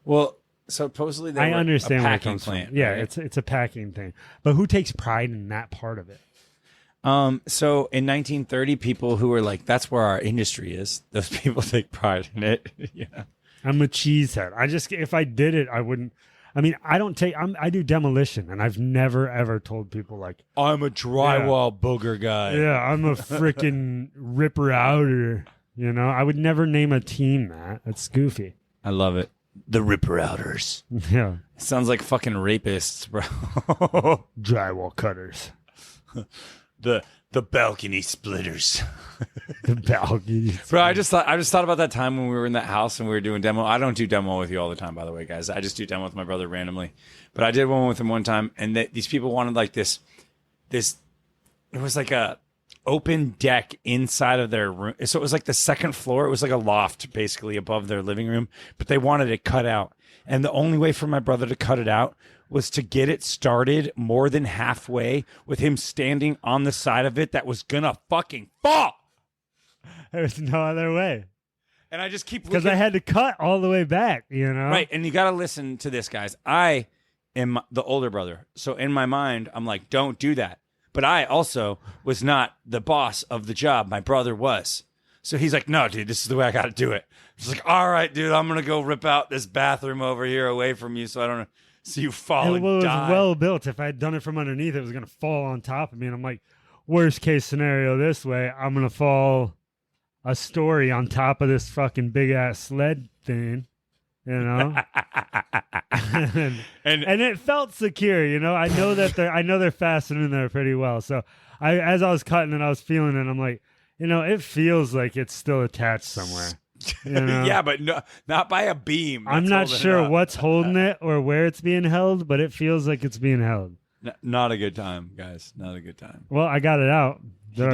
Well, supposedly they I were understand a where it packing comes plant. from. Yeah, right? it's a packing thing. But who takes pride in that part of it? So in 1930, people who were like, "That's where our industry is," those people take pride in it. Yeah. I'm a cheesehead. If I did it, I wouldn't. I do demolition, and I've never ever told people like, I'm a drywall booger guy. yeah, I'm a freaking ripper outer. I would never name a team that. That's goofy. I love it. The Ripper Outers. Yeah, Sounds like fucking rapists, bro. drywall cutters. The balcony splitters. The balcony. Bro, I just thought about that time when we were in that house and we were doing demo. I don't do demo with you all the time, by the way, guys. I just do demo with my brother randomly. But I did one with him one time, and these people wanted like this. It was like a open deck inside of their room. So it was like the second floor. It was like a loft basically above their living room, but they wanted it cut out. And the only way for my brother to cut it out was to get it started more than halfway with him standing on the side of it that was gonna fucking fall. There's no other way. And I just keep Because looking. I had to cut all the way back, Right, and you got to listen to this, guys. I am the older brother. So in my mind, I'm like, don't do that. But I also was not the boss of the job. My brother was. So he's like, no, dude, this is the way I got to do it. I was like, all right, dude, I'm going to go rip out this bathroom over here away from you so I don't see you fall and It was die. well built. If I had done it from underneath, it was going to fall on top of me. And I'm like, worst case scenario this way, I'm going to fall a story on top of this fucking big ass sled thing, and it felt secure, I know that they're fastened in there pretty well. So as I was cutting it, I was feeling it. I'm like, it feels like it's still attached somewhere. Yeah, but no, not by a beam. I'm That's not holding it sure up. what's holding it or where it's being held, but it feels like it's being held. Not a good time, guys. Not a good time. Well, I got it out. Did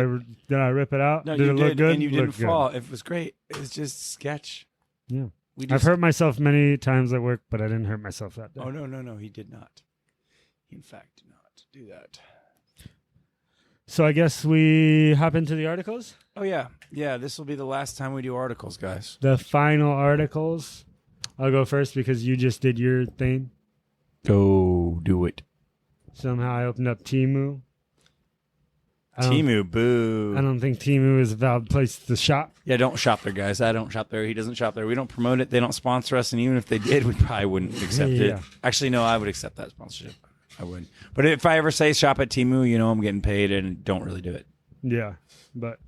I rip it out? No, did you it look did, good? and you didn't Looked good. fall. It was great. It was just sketch. Yeah. We I've just, hurt myself many times at work, but I didn't hurt myself that day. Oh, no. He did not. He, in fact, did not do that. So I guess we hop into the articles? Oh, yeah. Yeah, this will be the last time we do articles, guys. The final articles. I'll go first because you just did your thing. Go do it. Somehow I opened up Temu. Temu, boo. I don't think Temu is a valid place to shop. Yeah, don't shop there, guys. I don't shop there. He doesn't shop there. We don't promote it. They don't sponsor us. And even if they did, we probably wouldn't accept Yeah. it. Actually, no, I would accept that sponsorship. I would. But if I ever say shop at Temu, I'm getting paid and don't really do it. Yeah, but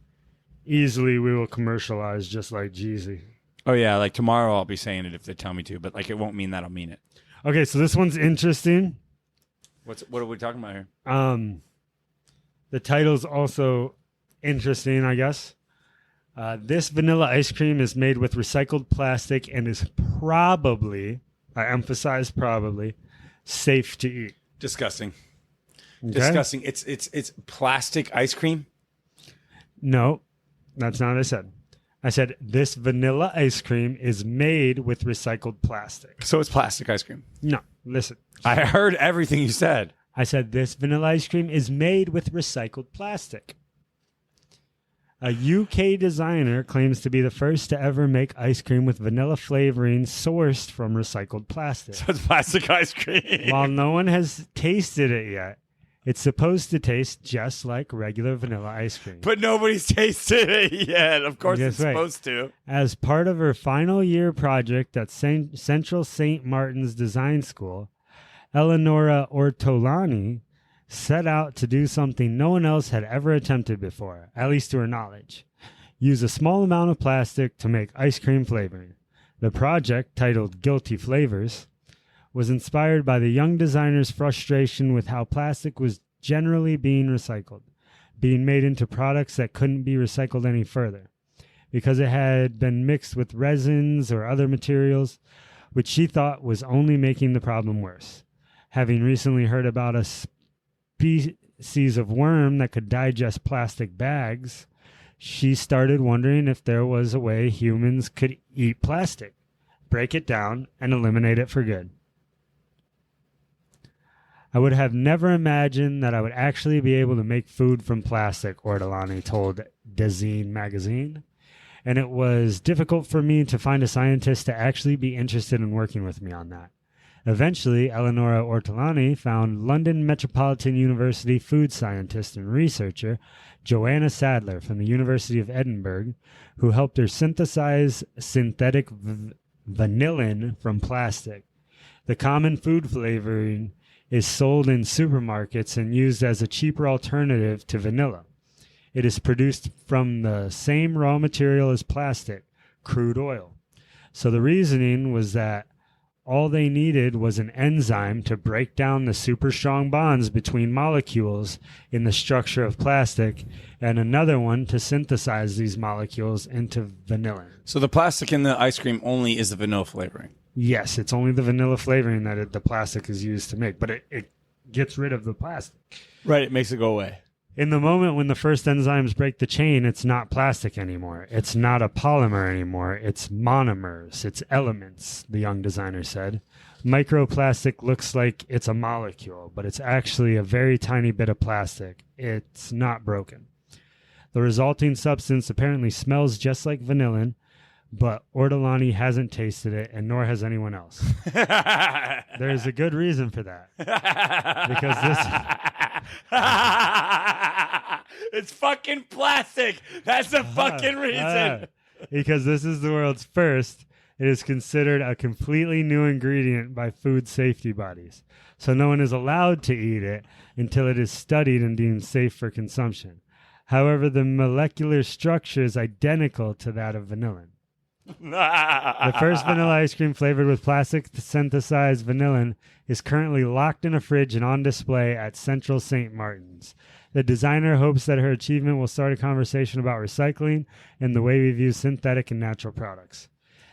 easily we will commercialize just like Jeezy. Oh, yeah. Like tomorrow I'll be saying it if they tell me to. But like it won't mean that I'll mean it. Okay, so this one's interesting. What are we talking about here? The title's also interesting, I guess. This vanilla ice cream is made with recycled plastic and is probably, I emphasize probably, safe to eat. Disgusting. Okay? Disgusting. It's plastic ice cream. No, that's not what I said. I said this vanilla ice cream is made with recycled plastic. So it's plastic ice cream. No, listen. I heard everything you said. I said this vanilla ice cream is made with recycled plastic. A UK designer claims to be the first to ever make ice cream with vanilla flavoring sourced from recycled plastic. So it's plastic ice cream. While no one has tasted it yet, it's supposed to taste just like regular vanilla ice cream. But nobody's tasted it yet. Of course That's it's right. supposed to. As part of her final year project at Central St. Martin's Design School, Eleonora Ortolani set out to do something no one else had ever attempted before, at least to her knowledge. Use a small amount of plastic to make ice cream flavoring. The project, titled Guilty Flavors, was inspired by the young designer's frustration with how plastic was generally being recycled, being made into products that couldn't be recycled any further, because it had been mixed with resins or other materials, which she thought was only making the problem worse. Having recently heard about a species of worm that could digest plastic bags, she started wondering if there was a way humans could eat plastic, break it down, and eliminate it for good. I would have never imagined that I would actually be able to make food from plastic, Ortolani told Design magazine, and it was difficult for me to find a scientist to actually be interested in working with me on that. Eventually, Eleonora Ortolani found London Metropolitan University food scientist and researcher Joanna Sadler from the University of Edinburgh, who helped her synthesize synthetic vanillin from plastic. The common food flavoring is sold in supermarkets and used as a cheaper alternative to vanilla. It is produced from the same raw material as plastic, crude oil. So the reasoning was that all they needed was an enzyme to break down the super strong bonds between molecules in the structure of plastic and another one to synthesize these molecules into vanillin. So the plastic in the ice cream only is the vanilla flavoring. Yes, it's only the vanilla flavoring that the plastic is used to make, but it gets rid of the plastic. Right, it makes it go away. In the moment when the first enzymes break the chain, it's not plastic anymore. It's not a polymer anymore. It's monomers. It's elements, the young designer said. Microplastic looks like it's a molecule, but it's actually a very tiny bit of plastic. It's not broken. The resulting substance apparently smells just like vanillin, but Ortolani hasn't tasted it, and nor has anyone else. There's a good reason for that. Because it's fucking plastic. That's the fucking reason. Because this is the world's first. It is considered a completely new ingredient by food safety bodies. So no one is allowed to eat it until it is studied and deemed safe for consumption. However, the molecular structure is identical to that of vanillin. The first vanilla ice cream flavored with plastic synthesized vanillin is currently locked in a fridge and on display at Central St. Martin's. The designer hopes that her achievement will start a conversation about recycling and the way we view synthetic and natural products.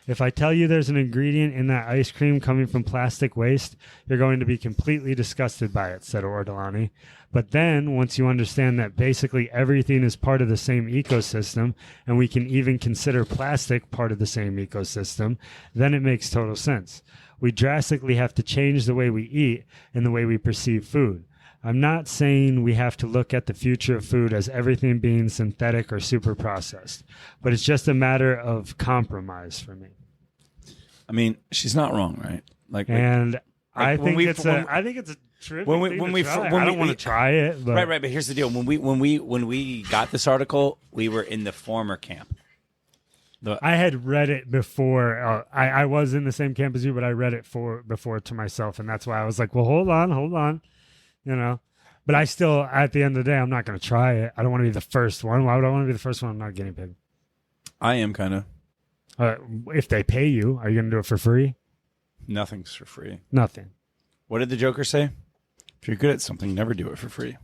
If I tell you there's an ingredient in that ice cream coming from plastic waste, you're going to be completely disgusted by it, said Ortolani. But then, once you understand that basically everything is part of the same ecosystem, and we can even consider plastic part of the same ecosystem, then it makes total sense. We drastically have to change the way we eat and the way we perceive food. I'm not saying we have to look at the future of food as everything being synthetic or super processed, but it's just a matter of compromise for me. I mean, she's not wrong, right? I think it's a terrific thing to try. I don't want to try it, but right. But here's the deal: when we got this article, we were in the former camp. I had read it before. I was in the same camp as you, but I read it before to myself, and that's why I was like, "Well, hold on." You know, but I still, at the end of the day, I'm not going to try it. I don't want to be the first one. Why would I want to be the first one? I'm not a guinea pig. I am kind of. If they pay you, are you going to do it for free? Nothing's for free. Nothing. What did the Joker say? If you're good at something, never do it for free.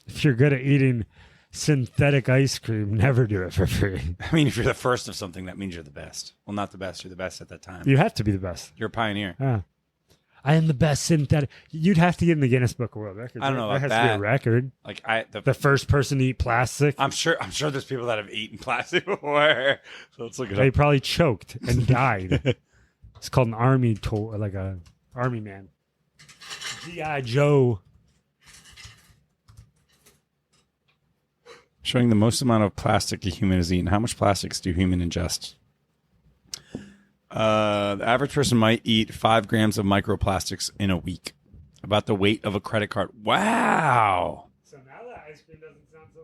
If you're good at eating synthetic ice cream, never do it for free. I mean, if you're the first of something, that means you're the best. Well, not the best. You're the best at that time. You have to be the best. You're a pioneer. I am the best synthetic. You'd have to get in the Guinness Book of World Records. I don't know. That has to be a record. Like the first person to eat plastic. I'm sure there's people that have eaten plastic before. So let's look it up. They probably choked and died. It's called an army tool, like a army man. G.I. Joe. Showing the most amount of plastic a human has eaten. How much plastics do human ingest? The average person might eat 5 grams of microplastics in a week. About the weight of a credit card. Wow. So now that ice cream doesn't sound so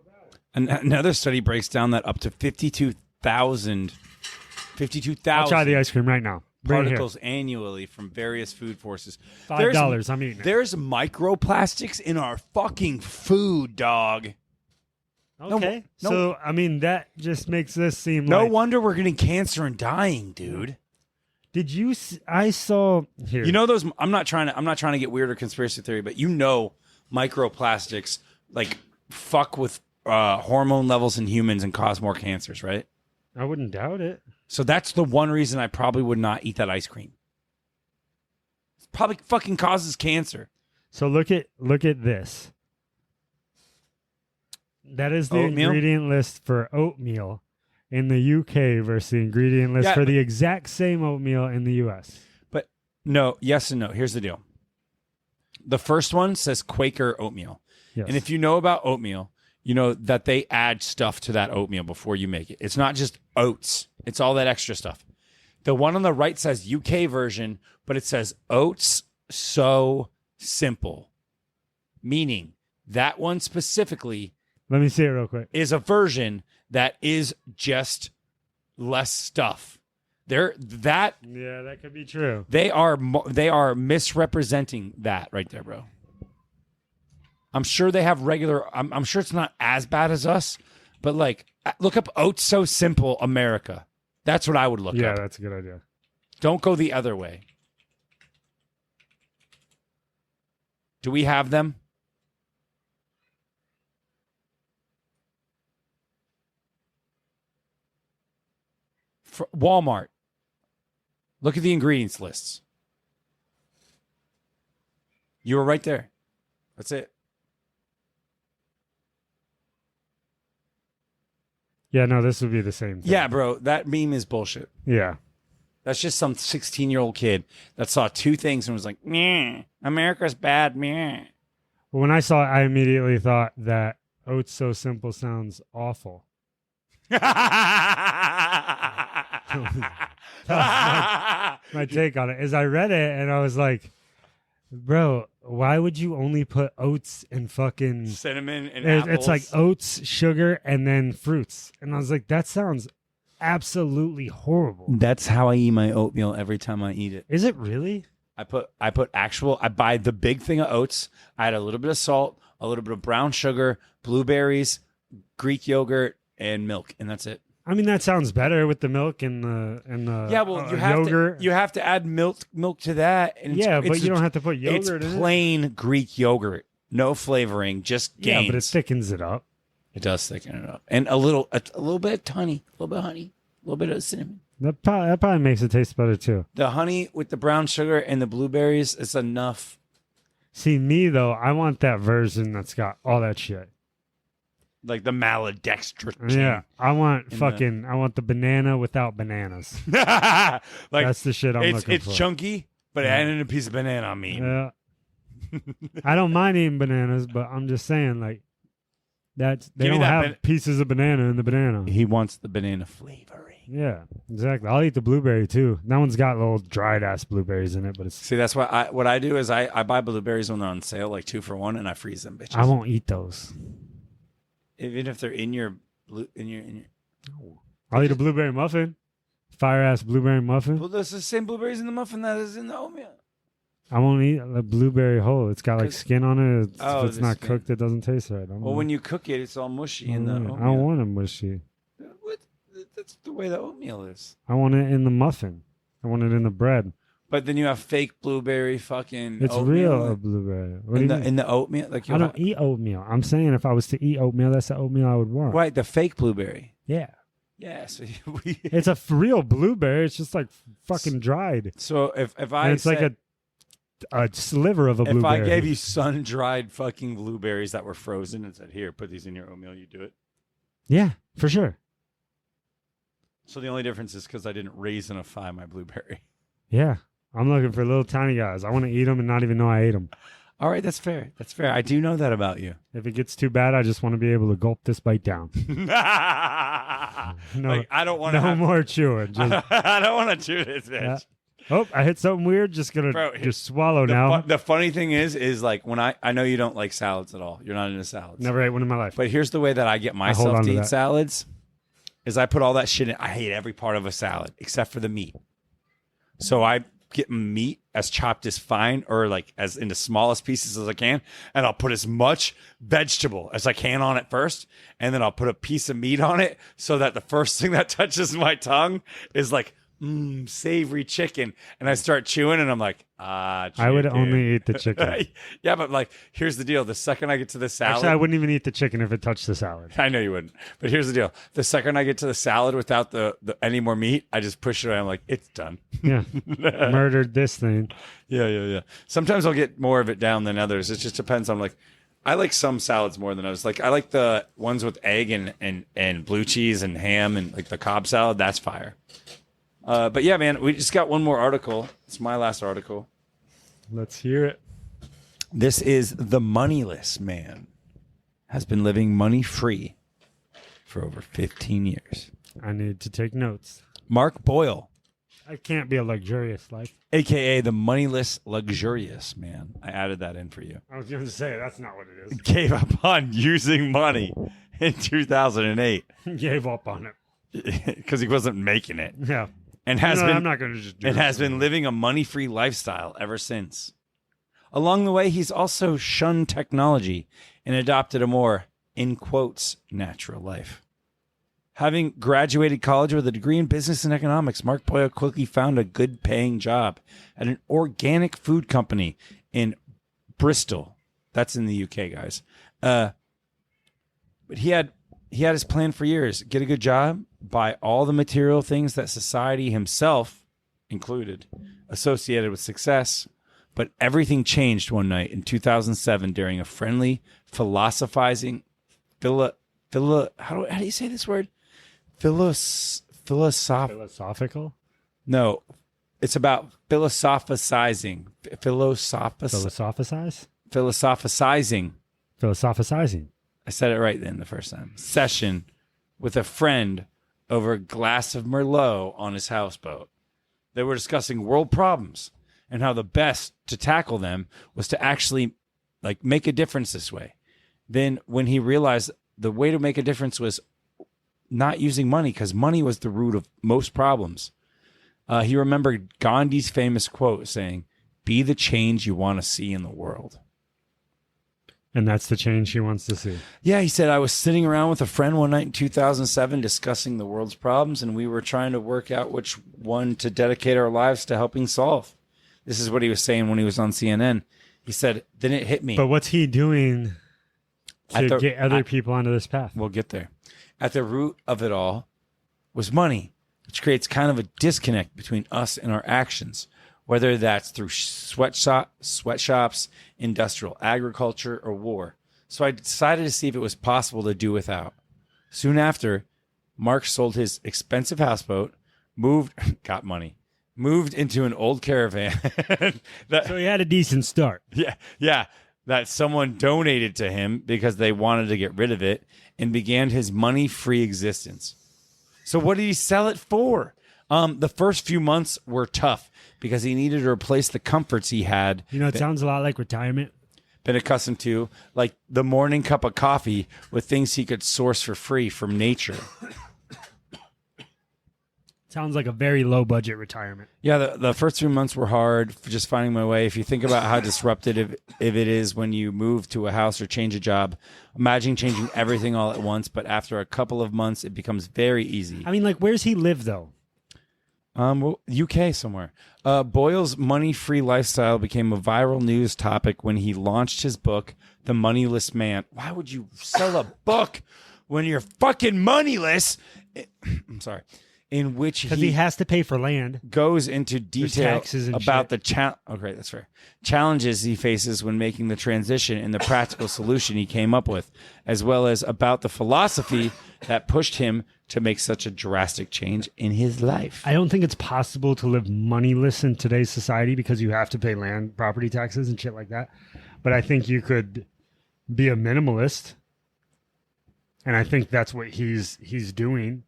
bad. Another study breaks down that up to 52,000. I'll try the ice cream right now. particles annually from various food sources. $5. I'm eating it. There's microplastics in our fucking food, dog. Okay. No. So, I mean, that just makes this seem No like... wonder we're getting cancer and dying, dude. Did you... I saw... Here. You know those... I'm not trying to get weird or conspiracy theory, but you know microplastics, like, fuck with hormone levels in humans and cause more cancers, right? I wouldn't doubt it. So that's the one reason I probably would not eat that ice cream. It probably fucking causes cancer. So look at this. That is the Oatmeal? ingredient list for oatmeal in the UK versus the ingredient list for the exact same oatmeal in the US. But no, yes and no. Here's the deal. The first one says Quaker oatmeal. Yes. And if you know about oatmeal, you know that they add stuff to that oatmeal before you make it. It's not just oats. It's all that extra stuff. The one on the right says UK version, but it says oats so simple. Meaning that one specifically... Let me see it real quick. Is a version that is just less stuff. Yeah, that could be true. They are misrepresenting that right there, bro. I'm sure they have regular. I'm sure it's not as bad as us, but like, look up Oats So Simple America. That's what I would look up. Yeah, that's a good idea. Don't go the other way. Do we have them? For Walmart. Look at the ingredients lists. You were right there. That's it. Yeah, no, this would be the same thing. Yeah, bro, that meme is bullshit. Yeah. That's just some 16-year-old kid that saw two things and was like, meh, America's bad, meh. Well, when I saw it, I immediately thought that Oats So Simple sounds awful. My take on it is I read it and I was like, bro, why would you only put oats and fucking cinnamon and apples? It's like oats, sugar, and then fruits. And I was like, that sounds absolutely horrible. That's how I eat my oatmeal every time I eat it. Is it really? I buy the big thing of oats. I add a little bit of salt, a little bit of brown sugar, blueberries, Greek yogurt, and milk, and that's it. I mean, that sounds better with the milk and the yeah. Well, you have yogurt. You have to add milk to that. And but you don't have to put yogurt in it. It's plain Greek yogurt, no flavoring, just gains. Yeah, but it thickens it up. It does thicken it up, and a little bit of honey, a little bit of honey, a little bit of cinnamon. That probably makes it taste better too. The honey with the brown sugar and the blueberries is enough. See, me though, I want that version that's got all that shit. Like the maltodextrin. Yeah, I want the banana without bananas. Like that's the shit I'm looking for. It's chunky, but adding a piece of banana on me. Yeah. I don't mind eating bananas, but I'm just saying, like, they don't have pieces of banana in the banana. He wants the banana flavoring. Yeah, exactly. I'll eat the blueberry too. That one's got little dried ass blueberries in it, but it's... See, that's why what I do is I buy blueberries when they're on sale, like 2 for $1, and I freeze them bitches. I won't eat those. Even if they're in your I'll eat a blueberry muffin. Fire ass blueberry muffin. Well, there's the same blueberries in the muffin that is in the oatmeal. I won't eat a blueberry whole. It's got like skin on it. If it's not cooked, it doesn't taste right. Well, when you cook it, it's all mushy in the oatmeal. I don't want it mushy. What? That's the way the oatmeal is. I want it in the muffin. I want it in the bread. But then you have fake blueberry fucking It's oatmeal real blueberry. in the oatmeal. Like I don't eat oatmeal. I'm saying if I was to eat oatmeal, that's the oatmeal I would want. Right, the fake blueberry. Yeah. Yeah, so it's a real blueberry. It's just like fucking dried. So if I and it's like a sliver of a blueberry. If I gave you sun-dried fucking blueberries that were frozen and said, "Here, put these in your oatmeal," you do it? Yeah, for sure. So the only difference is because I didn't raisinify my blueberry. Yeah. I'm looking for little tiny guys. I want to eat them and not even know I ate them. All right, that's fair. That's fair. I do know that about you. If it gets too bad, I just want to be able to gulp this bite down. No, like, I don't want to. No more chewing. Just, I don't want to chew this bitch. Yeah. Oh, I hit something weird. Just gonna just swallow now. The funny thing is like when I know you don't like salads at all. You're not into salads. Never ate one in my life. But here's the way that I get myself to eat salads: is I put all that shit in. I hate every part of a salad except for the meat. So I get meat as chopped as fine or like as into smallest pieces as I can. And I'll put as much vegetable as I can on it first. And then I'll put a piece of meat on it so that the first thing that touches my tongue is like, savory chicken. And I start chewing and I'm like, chicken. I would only eat the chicken. Yeah, but like, here's the deal. The second I get to the salad. Actually, I wouldn't even eat the chicken if it touched the salad. I know you wouldn't. But here's the deal. The second I get to the salad without the any more meat, I just push it away. I'm like, it's done. Yeah. Murdered this thing. Yeah. Sometimes I'll get more of it down than others. It just depends on like, I like some salads more than others. Like I like the ones with egg and blue cheese and ham and like the Cobb salad. That's fire. But yeah, man, we just got one more article. It's my last article. Let's hear it. This is the Moneyless Man. Has been living money-free for over 15 years. I need to take notes. Mark Boyle. I can't be a luxurious life. A.K.A. the Moneyless Luxurious Man. I added that in for you. I was going to say, that's not what it is. Gave up on using money in 2008. Gave up on it. Because he wasn't making it. Yeah. And has I'm not going to just do it. Has been living a money-free lifestyle ever since. Along the way, he's also shunned technology and adopted a more, in quotes, natural life. Having graduated college with a degree in business and economics, Mark Boyle quickly found a good-paying job at an organic food company in Bristol. That's in the UK, guys. But he had his plan for years. Get a good job, buy all the material things that society himself included associated with success. But everything changed one night in 2007 during a friendly philosophizing how do you say this word? Philosophical? No, it's about philosophizing. Philosophize? Philosophizing. I said it right then the first time. Session with a friend over a glass of Merlot on his houseboat. They were discussing world problems and how the best to tackle them was to actually like make a difference this way. Then when he realized the way to make a difference was not using money, because money was the root of most problems. He remembered Gandhi's famous quote saying, "Be the change you want to see in the world." And that's the change he wants to see. Yeah, he said, I was sitting around with a friend one night in 2007 discussing the world's problems, and we were trying to work out which one to dedicate our lives to helping solve. This is what he was saying when he was on CNN. He said, then it hit me. But what's he doing to get other people onto this path? We'll get there. At the root of it all was money, which creates kind of a disconnect between us and our actions, whether that's through sweatshops, industrial agriculture, or war. So I decided to see if it was possible to do without. Soon after, Mark sold his expensive houseboat, got money, moved into an old caravan. So he had a decent start. Yeah, that someone donated to him because they wanted to get rid of it, and began his money-free existence. So what did he sell it for? The first few months were tough because he needed to replace the comforts he had. You know, it sounds a lot like retirement. Been accustomed to, like the morning cup of coffee with things he could source for free from nature. Sounds like a very low budget retirement. Yeah, the first 3 months were hard for just finding my way. If you think about how disruptive if it is when you move to a house or change a job, imagine changing everything all at once. But after a couple of months, it becomes very easy. I mean, like, where's he live, though? UK somewhere. Boyle's money-free lifestyle became a viral news topic when he launched his book, The Moneyless Man. Why would you sell a book when you're fucking moneyless? I'm sorry. In which because he has to pay for land, goes into detail about shit. Okay, that's fair. Challenges he faces when making the transition and the practical solution he came up with, as well as about the philosophy that pushed him to make such a drastic change in his life. I don't think it's possible to live moneyless in today's society because you have to pay land, property taxes, and shit like that. But I think you could be a minimalist, and I think that's what he's doing.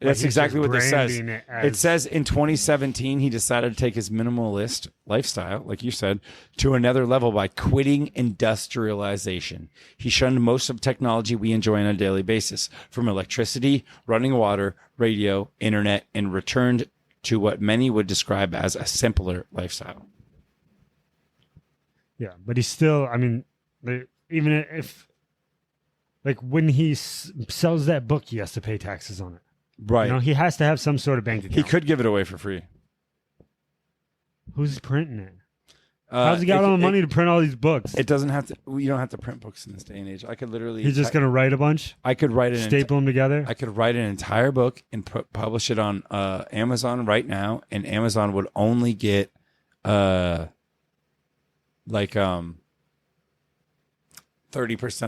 That's exactly what this says. It says in 2017, he decided to take his minimalist lifestyle, like you said, to another level by quitting industrialization. He shunned most of technology we enjoy on a daily basis, from electricity, running water, radio, internet, and returned to what many would describe as a simpler lifestyle. Yeah, but he's still, I mean, even if, like, when he sells that book, he has to pay taxes on it. Right. You know, he has to have some sort of bank account. He could give it away for free. Who's printing it? How's he got all the money to print all these books? It doesn't have to. You don't have to print books in this day and age. I could literally. He's just going to write a bunch? I could write an staple them together? I could write an entire book and publish it on Amazon right now, and Amazon would only get 30%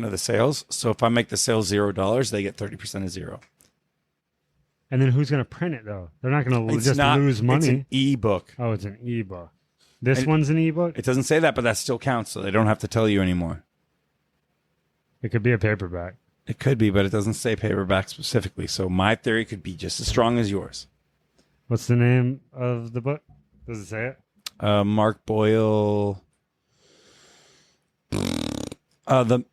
of the sales. So if I make the sales $0, they get 30% of zero. And then who's going to print it, though? They're not going to just lose money. It's an e-book. Oh, it's an e-book. This one's an e-book? It doesn't say that, but that still counts, so they don't have to tell you anymore. It could be a paperback. It could be, but it doesn't say paperback specifically. So my theory could be just as strong as yours. What's the name of the book? Does it say it? Mark Boyle. The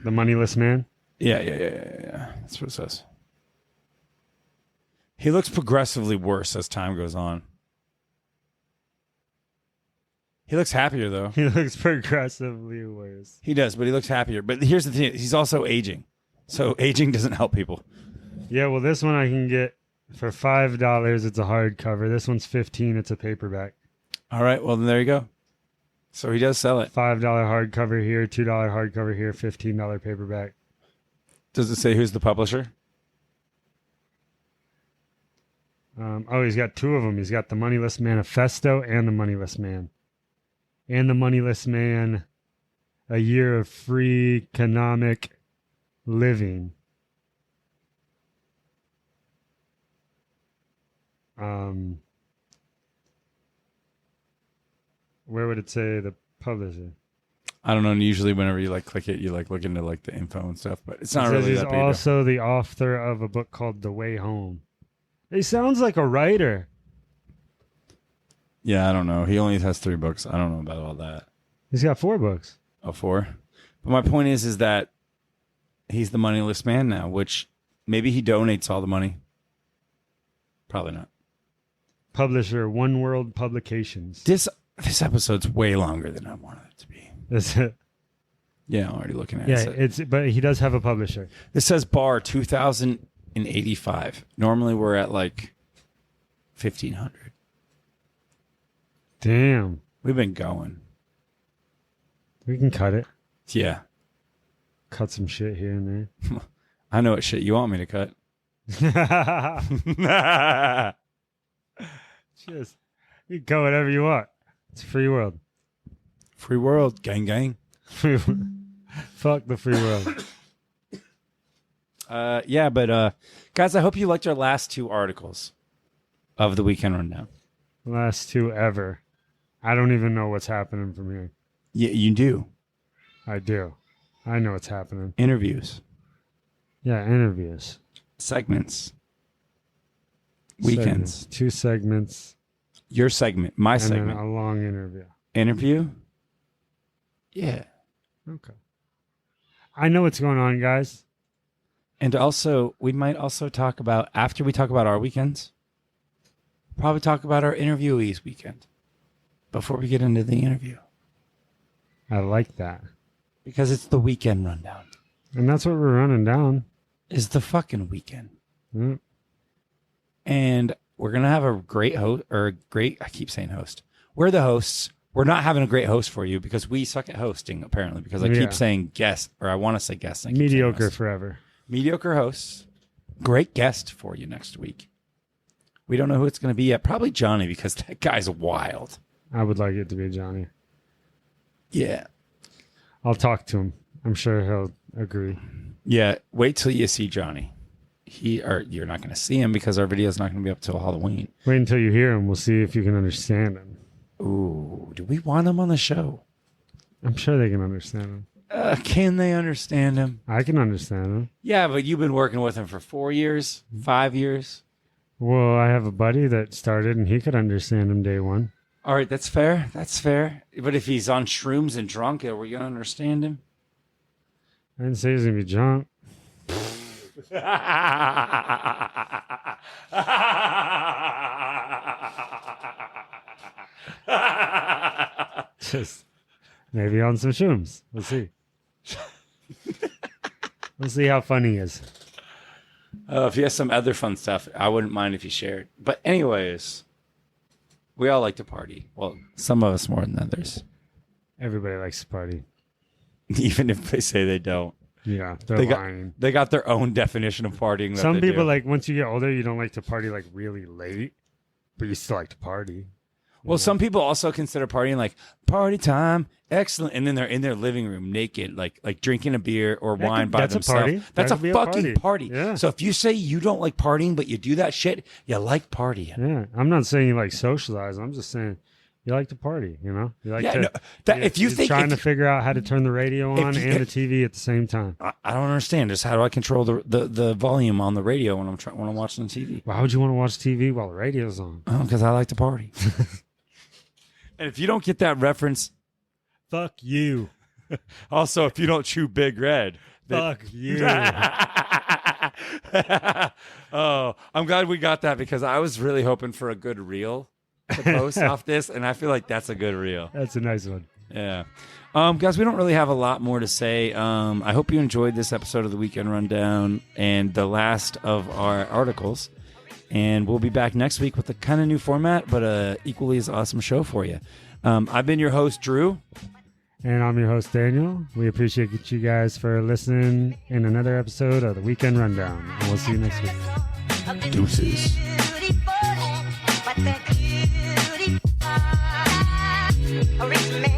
Moneyless Man? Yeah. That's what it says. He looks progressively worse as time goes on. He looks happier, though. He looks progressively worse. He does, but he looks happier. But here's the thing. He's also aging. So aging doesn't help people. Yeah, well, this one I can get for $5. It's a hardcover. This one's $15. It's a paperback. All right. Well, then there you go. So he does sell it. $5 hardcover here, $2 hardcover here, $15 paperback. Does it say who's the publisher? He's got two of them. He's got the Moneyless Manifesto and the Moneyless Man. And the Moneyless Man, A Year of Free Economic Living. Where would it say the publisher? I don't know. Usually whenever you click it, you look into the info and stuff, but it's not really that big. He's also the author of a book called The Way Home. He sounds like a writer. Yeah, I don't know. He only has 3 books. I don't know about all that. He's got 4 books. Oh, 4? But my point is that he's the moneyless man now, which maybe he donates all the money. Probably not. Publisher, One World Publications. This episode's way longer than I wanted it to be. Is it? Yeah, I'm already looking at it. Yeah, but he does have a publisher. This says bar 2,085. Normally we're at 1,500. Damn. We've been going. We can cut it. Yeah. Cut some shit here and there. I know what shit you want me to cut. Just, you can cut whatever you want. It's a free world. Free world. Gang, gang. Fuck the free world. Yeah, but guys, I hope you liked our last 2 articles of the Weekend Rundown. Last 2 ever. I don't even know what's happening from here. Yeah, you do. I do. I know what's happening. Interviews. Yeah, interviews. Segments. Weekends. 2 segments. Your segment. My segment. And then a long interview. Interview? Yeah. Okay. I know what's going on, guys. And also, we might also talk about, after we talk about our weekends, probably talk about our interviewees weekend before we get into the interview. I like that. Because it's the Weekend Rundown. And that's what we're running down. Is the fucking weekend. Mm. And we're going to have a great host, I keep saying host. We're the hosts. We're not having a great host for you because we suck at hosting, apparently, because I keep saying guest, or I want to say guest. Mediocre forever. Mediocre hosts. Great guest for you next week. We don't know who it's going to be yet. Probably Johnny, because that guy's wild. I would like it to be Johnny. Yeah. I'll talk to him. I'm sure he'll agree. Yeah. Wait till you see Johnny. You're not going to see him because our video is not going to be up till Halloween. Wait until you hear him. We'll see if you can understand him. Ooh, do we want him on the show? I'm sure they can understand him. Can they understand him? I can understand him. Yeah, but you've been working with him for 4 years, 5 years. Well, I have a buddy that started, and he could understand him day one. All right, that's fair. That's fair. But if he's on shrooms and drunk, are we going to understand him? I didn't say he's going to be drunk. Just maybe on some shrooms. We'll see. We'll see how fun he is. If he has some other fun stuff, I wouldn't mind if he shared. But anyways, we all like to party. Well, some of us more than others. Everybody likes to party. Even if they say they don't. Yeah, they're lying. They got their own definition of partying. Some people, like, once you get older, you don't like to party, like, really late. But you still like to party. Well, some people also consider partying like party time, excellent, and then they're in their living room naked, like drinking a beer or wine by themselves. That's a party. That's a fucking party. Yeah. So if you say you don't like partying, but you do that shit, you like partying. Yeah, I'm not saying you like socialize. I'm just saying you like to party. You know, you like to. No, if you think trying to figure out how to turn the radio on and the TV at the same time. I don't understand. Just how do I control the volume on the radio when I'm watching the TV? Why would you want to watch TV while the radio's on? Oh, because I like to party. And if you don't get that reference, fuck you. Also, if you don't chew Big Red, fuck you. Oh, I'm glad we got that because I was really hoping for a good reel to post off this, and I feel like that's a good reel. That's a nice one. Yeah. Guys, we don't really have a lot more to say. I hope you enjoyed this episode of the Weekend Rundown and the last of our articles. And we'll be back next week with a kind of new format, but a equally as awesome show for you. I've been your host, Drew. And I'm your host, Daniel. We appreciate you guys for listening in another episode of the Weekend Rundown. And we'll see you next week. Deuces. A rich man.